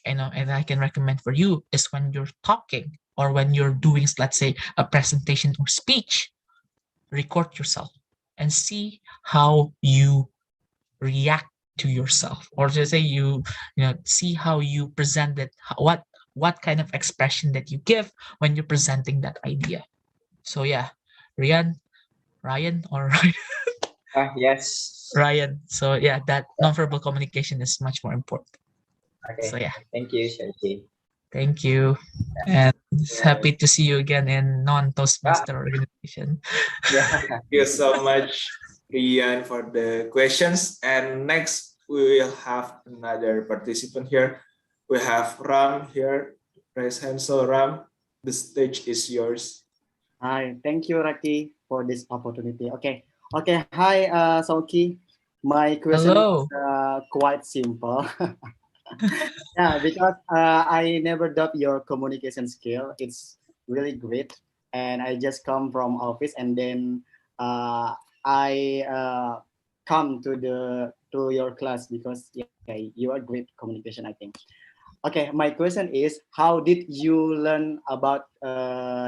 and I can recommend for you is when you're talking or when you're doing, let's say, a presentation or speech, record yourself and see how you react to yourself, or just say see how you present it, what kind of expression that you give when you're presenting that idea. So yeah, Ryan or Yes. Ryan. So yeah, that nonverbal communication is much more important. Okay. So yeah, Thank you, Syauqi. thank you, and happy to see you again in non-Toastmaster organization. Yeah. Thank you so much, Rian, for the questions. And next, we will have another participant here. We have Ram here. Raise hand. So Ram, the stage is yours. Hi, thank you, Raki, for this opportunity. Okay. Hi, Syauqi. My question Hello. is quite simple. Yeah, because I never doubt your communication skill. It's really great, and I just come from office, and then I come to your class because you are great communication, I think. Okay, my question is, how did you learn about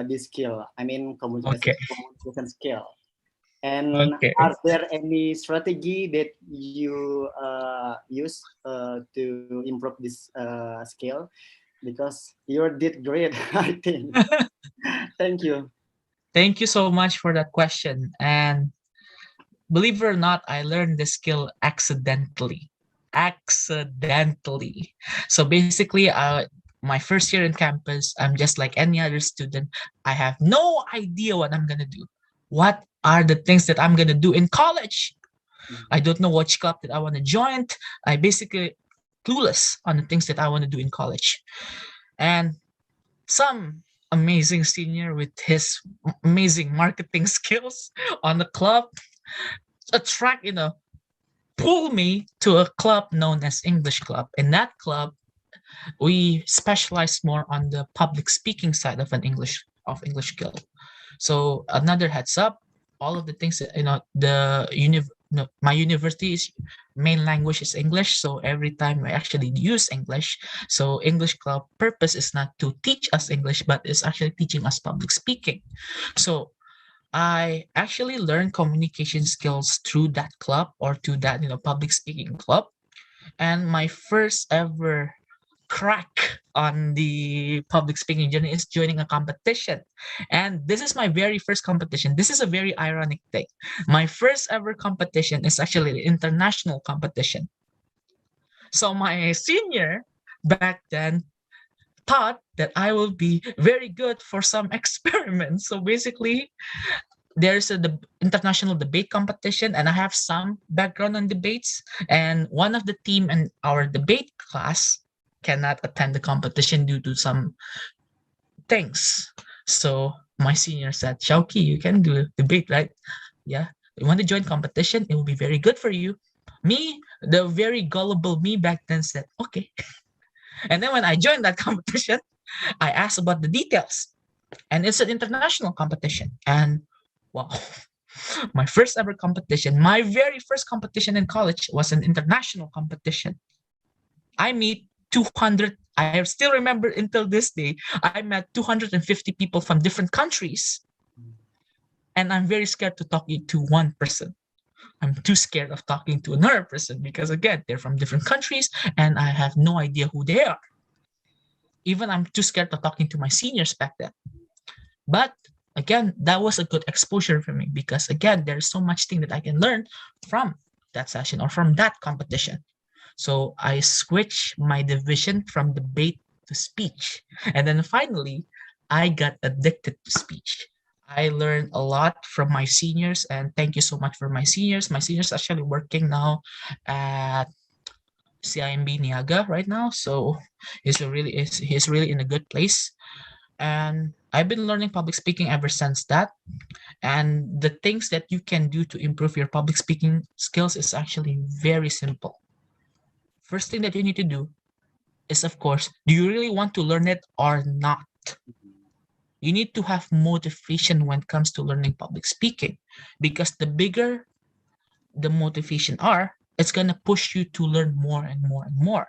this skill? I mean, communication skill. And are there any strategy that you use to improve this skill? Because you did great, I think. Thank you. Thank you so much for that question. And believe it or not, I learned this skill accidentally. So basically, my first year in campus, I'm just like any other student. I have no idea what I'm gonna do. What are the things that I'm gonna do in college? I don't know which club that I want to join. I basically clueless on the things that I want to do in college. And some amazing senior with his amazing marketing skills on the club pull me to a club known as English Club. In that club, we specialize more on the public speaking side of English Guild. So another heads up, all of the things that, my university's main language is English. So every time I actually use English, so English club purpose is not to teach us English, but it's actually teaching us public speaking. So I actually learned communication skills through that club or to that, public speaking club. And my first ever crack on the public speaking journey is joining a competition. And this is my very first competition. This is a very ironic thing. My first ever competition is actually an international competition. So my senior back then thought that I will be very good for some experiments. So basically, there's the international debate competition, and I have some background on debates. And one of the team in our debate class cannot attend the competition due to some things. So my senior said, Syauqi, you can do debate, right? Yeah. You want to join competition? It will be very good for you. Me, the very gullible me back then said, okay. And then when I joined that competition, I asked about the details. And it's an international competition. And wow, my first ever competition, my very first competition in college was an international competition. I meet 200, I still remember until this day, I met 250 people from different countries. And I'm very scared to talk to one person. I'm too scared of talking to another person because, again, they're from different countries and I have no idea who they are. Even I'm too scared of talking to my seniors back then. But again, that was a good exposure for me because, again, there's so much thing that I can learn from that session or from that competition. So I switched my division from debate to speech. And then finally, I got addicted to speech. I learned a lot from my seniors, and thank you so much for my seniors. My seniors actually working now at CIMB Niaga right now. So he's really in a good place. And I've been learning public speaking ever since that. And the things that you can do to improve your public speaking skills is actually very simple. First thing that you need to do is, of course, do you really want to learn it or not? You need to have motivation when it comes to learning public speaking, because the bigger the motivation are, it's going to push you to learn more and more and more.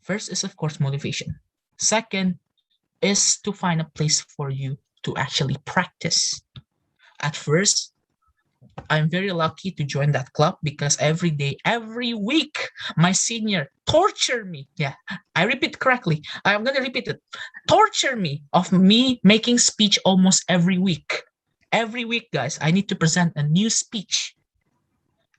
First is, of course, motivation. Second is to find a place for you to actually practice. At first, I'm very lucky to join that club because every day, every week, my senior torture me. Yeah, I repeat correctly. I'm going to repeat it. Torture me of me making speech almost every week. Every week, guys, I need to present a new speech.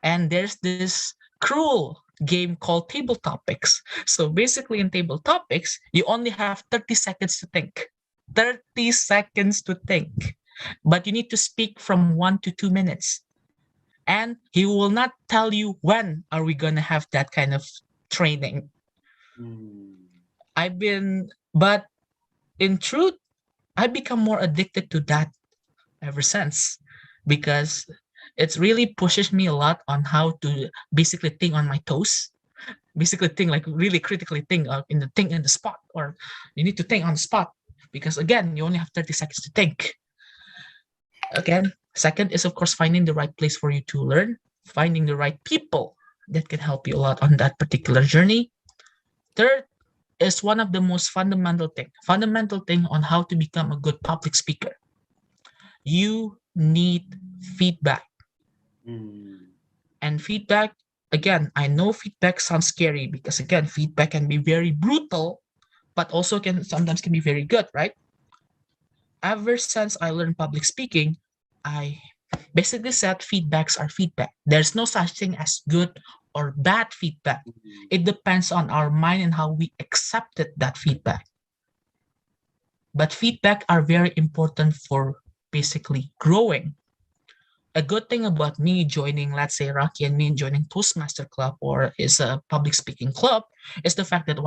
And there's this cruel game called Table Topics. So basically in Table Topics, you only have 30 seconds to think. 30 seconds to think. But you need to speak from 1 to 2 minutes. And he will not tell you when are we going to have that kind of training. But in truth, I've become more addicted to that ever since, because it really pushes me a lot on how to basically think on my toes. Basically think, like really critically think in the spot, or you need to think on the spot, because again, you only have 30 seconds to think. Again, second is, of course, finding the right place for you to learn, finding the right people that can help you a lot on that particular journey. Third is one of the most fundamental thing on how to become a good public speaker. You need feedback. And feedback, again, I know feedback sounds scary because, again, feedback can be very brutal, but also sometimes can be very good, right? Ever since I learned public speaking, I basically said feedbacks are feedback. There's no such thing as good or bad feedback. It depends on our mind and how we accepted that feedback. But feedback are very important for basically growing. A good thing about me joining, let's say Rocky and me joining Toastmaster Club or is a public speaking club, is the fact that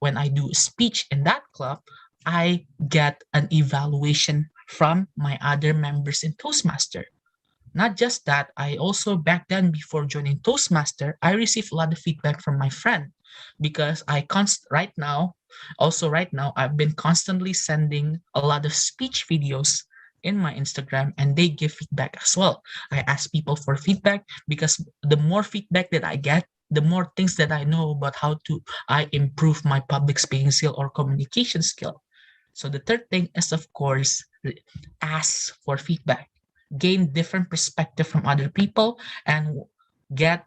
when I do a speech in that club, I get an evaluation from my other members in Toastmaster. Not just that, I also back then, before joining Toastmaster, I received a lot of feedback from my friend, because right now, I've been constantly sending a lot of speech videos in my Instagram and they give feedback as well. I ask people for feedback because the more feedback that I get, the more things that I know about how to I improve my public speaking skill or communication skill. So the third thing is, of course, ask for feedback, gain different perspective from other people, and get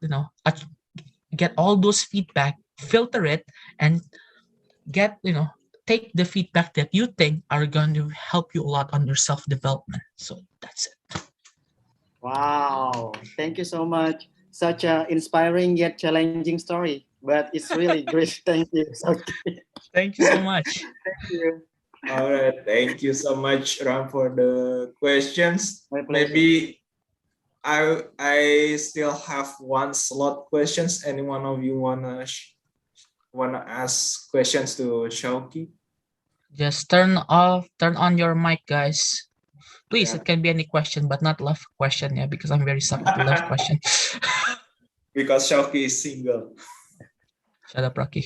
get all those feedback, filter it, and get take the feedback that you think are going to help you a lot on your self-development. So that's it. Wow, thank you so much. Such a inspiring yet challenging story, but it's really great. Thank you. Okay. Thank you so much. Thank you. All right, thank you so much, Ram, for the questions. My pleasure. Maybe I still have one slot questions. Any one of you wanna ask questions to Syauqi? Just turn on your mic, guys. Please, Yeah. it can be any question, but not love question, yeah, because I'm very suck at love question. Because Syauqi is single. Shut up, Rocky.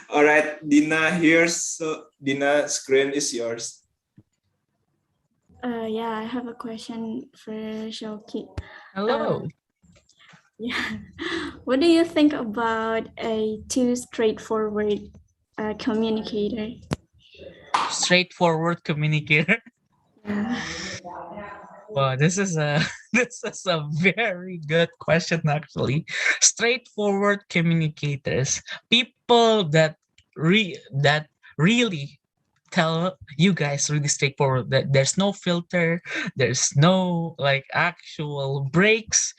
All right, Dina here. So Dina, screen is yours. Yeah, I have a question for Syauqi. Hello. Yeah. What do you think about a too straightforward communicator? Straightforward communicator. Well, this is a very good question, actually. Straightforward communicators, people that really tell you guys really straightforward, that there's no filter, there's no like actual breaks.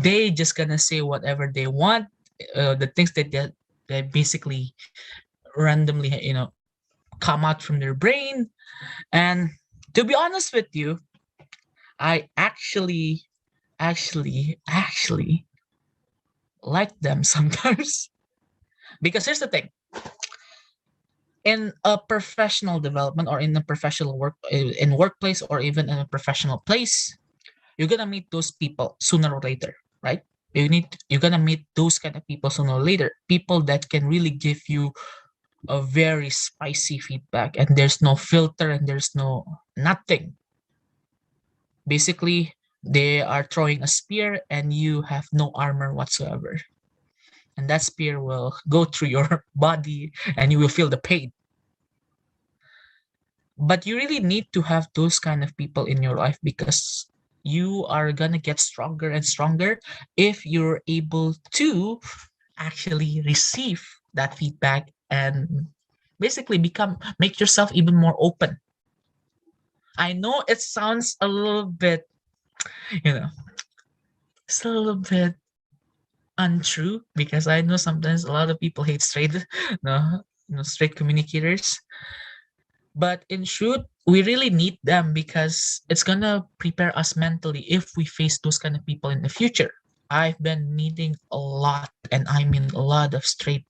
They just gonna say whatever they want, the things that they basically randomly come out from their brain. And to be honest with you, I actually like them sometimes. Because here's the thing. In a professional development or in a professional workplace or even in a professional place, you're gonna meet those people sooner or later, right? You're gonna meet those kind of people sooner or later. People that can really give you a very spicy feedback, and there's no filter and there's no nothing. Basically, they are throwing a spear and you have no armor whatsoever. And that spear will go through your body and you will feel the pain. But you really need to have those kind of people in your life, because you are gonna get stronger and stronger if you're able to actually receive that feedback and basically make yourself even more open. I know it sounds a little bit, it's a little bit untrue, because I know sometimes a lot of people hate straight communicators. But in truth, we really need them, because it's gonna prepare us mentally if we face those kind of people in the future. I've been meeting a lot, and I mean a lot of straight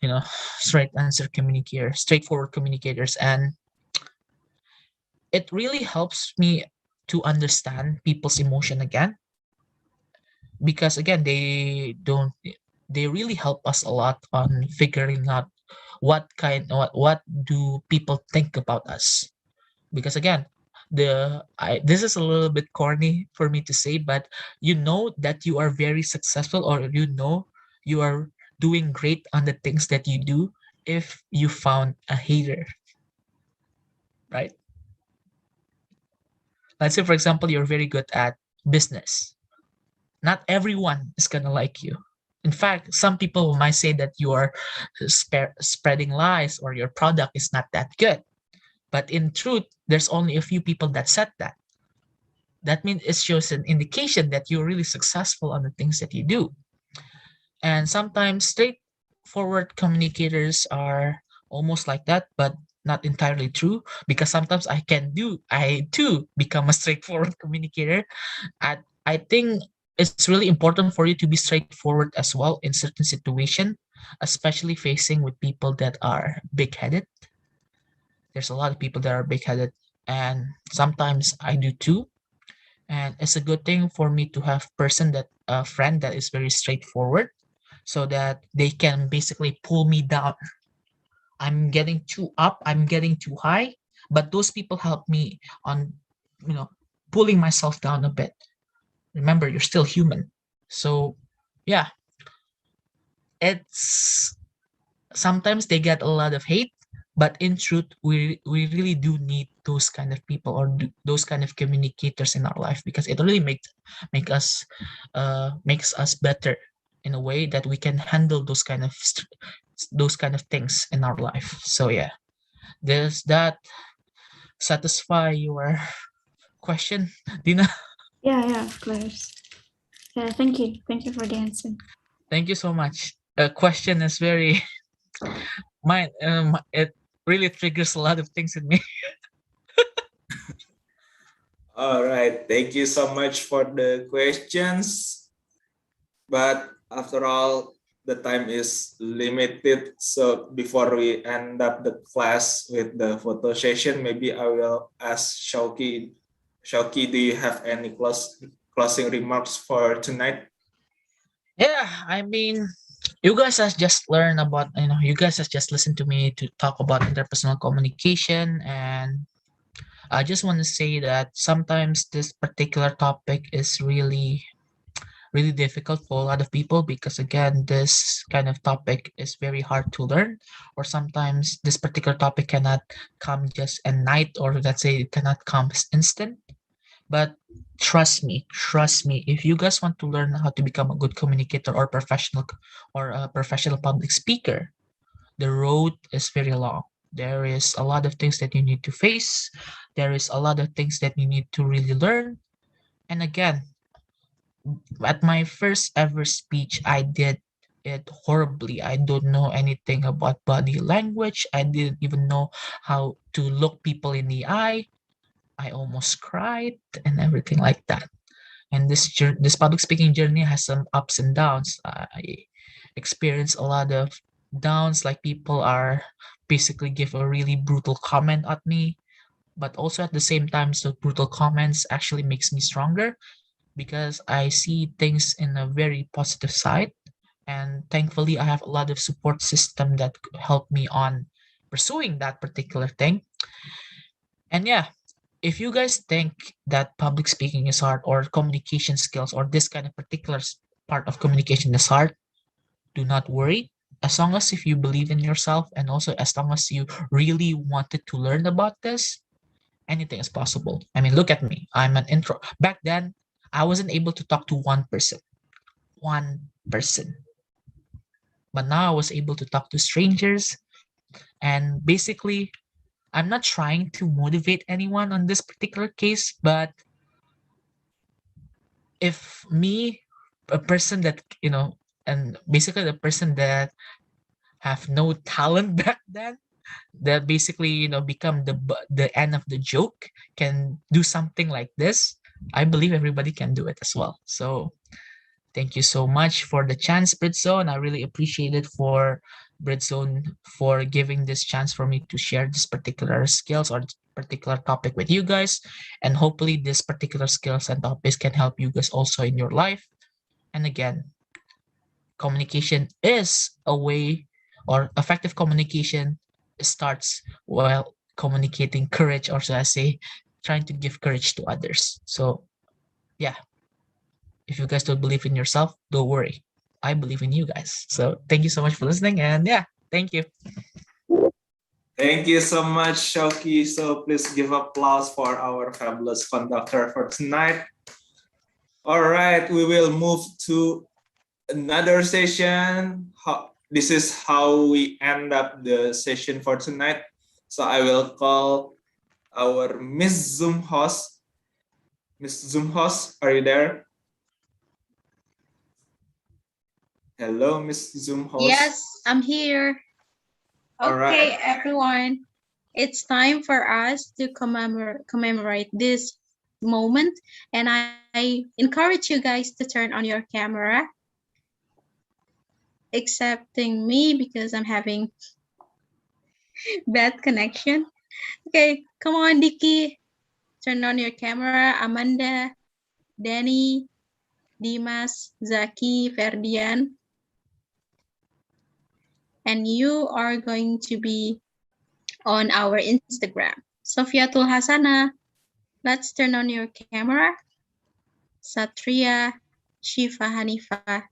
answer communicators, straightforward communicators, and it really helps me to understand people's emotion again. Because again, they really help us a lot on figuring out what do people think about us. Because again, this is a little bit corny for me to say, but you know that you are very successful, or you are doing great on the things that you do if you found a hater, right? Let's say, for example, you're very good at business. Not everyone is gonna like you. In fact, some people might say that you are spreading lies, or your product is not that good. But in truth, there's only a few people that said that. That means it shows an indication that you're really successful on the things that you do. And sometimes straightforward communicators are almost like that, but not entirely true, because sometimes I too become a straightforward communicator. I think it's really important for you to be straightforward as well in certain situation, especially facing with people that are big-headed. There's a lot of people that are big-headed, and sometimes I do too. And it's a good thing for me to have a friend that is very straightforward, so that they can basically pull me down. I'm getting too up, I'm getting too high. but those people help me on, pulling myself down a bit. Remember, you're still human. So yeah, it's sometimes they get a lot of hate, but in truth, we really do need those kind of people or those kind of communicators in our life, because it really makes us better in a way that we can handle those kind of things in our life. So yeah, does that satisfy your question, Dina? Yeah, of course. Yeah, thank you. Thank you for the answer. Thank you so much. Question is very mine. It really triggers a lot of things in me. All right, thank you so much for the questions. But after all, the time is limited. So before we end up the class with the photo session, maybe I will ask Syauqi. Syauqi, do you have any closing remarks for tonight? Yeah, I mean, you guys have just learned about, you guys have just listened to me to talk about interpersonal communication, and I just want to say that sometimes this particular topic is really difficult for a lot of people, because again, this kind of topic is very hard to learn, or sometimes this particular topic cannot come just a night, or let's say it cannot come instant. But trust me, if you guys want to learn how to become a good communicator or a professional public speaker, the road is very long. There is a lot of things that you need to face. There is a lot of things that you need to really learn. And again, at my first ever speech, I did it horribly. I don't know anything about body language. I didn't even know how to look people in the eye. I almost cried and everything like that. And this public speaking journey has some ups and downs. I experienced a lot of downs, like people are basically give a really brutal comment at me, but also at the same time, so brutal comments actually makes me stronger, because I see things in a very positive side. And thankfully, I have a lot of support system that help me on pursuing that particular thing. And yeah, if you guys think that public speaking is hard, or communication skills, or this kind of particular part of communication is hard, do not worry. As long as if you believe in yourself, and also as long as you really wanted to learn about this, anything is possible. I mean, look at me. I'm an intro. Back then, I wasn't able to talk to one person. But now I was able to talk to strangers. And basically, I'm not trying to motivate anyone on this particular case, but if me, a person that, and basically the person that have no talent back then, that basically, become the end of the joke, can do something like this, I believe everybody can do it as well. So thank you so much for the chance, Britzone. I really appreciate it for Britzone for giving this chance for me to share this particular skills or this particular topic with you guys. And hopefully this particular skills and topics can help you guys also in your life. And again, communication is a way, or effective communication starts while communicating courage, or so I say, trying to give courage to others. So yeah, if you guys don't believe in yourself, don't worry. I believe in you guys. So thank you so much for listening. And yeah, thank you. Thank you so much, Syauqi. So please give applause for our fabulous conductor for tonight. All right, we will move to another session. This is how we end up the session for tonight. So I will call our Miss Zoom host. Miss Zoom host, are you there? Hello, Miss Zoom host. Yes, I'm here. All Okay, right. everyone. It's time for us to commemorate this moment. And I encourage you guys to turn on your camera, excepting me because I'm having bad connection. Okay, come on, Dicky. Turn on your camera. Amanda, Danny, Dimas, Zaki, Ferdian. And you are going to be on our Instagram. Sofiatul Hasana, let's turn on your camera. Satria, Shifa Hanifa.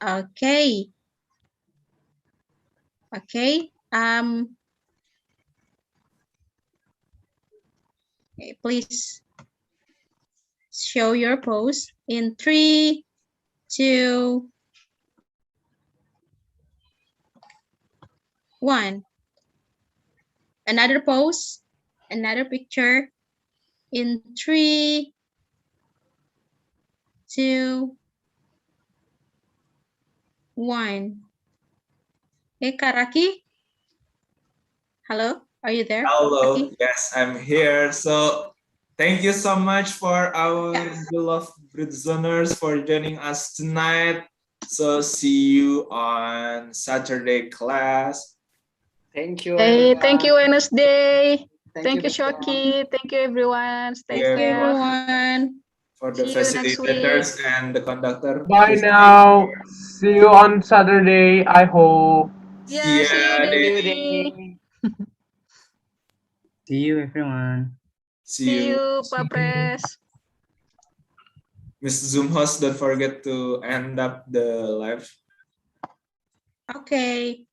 Okay. Okay. Okay, please show your pose in 3, 2, 1. Another pose, another picture in 3, 2, 1. Hey, Karaki. Hello, are you there? Hello, Raki? yes, I'm here. So thank you so much for our beloved Britzoners for joining us tonight. So see you on Saturday class. Thank you, Hey, everyone. thank you, Wednesday. Thank you, Betterment. Syauqi. Thank you, everyone. Stay Yeah, safe. Everyone. For the See you next week. facilitators and the conductor. Bye please now. See you on Saturday, I hope. Yeah, see you, Yeah, Denny. See you, everyone. See you, Papres. Miss Zoom host, don't forget to end up the live. Okay.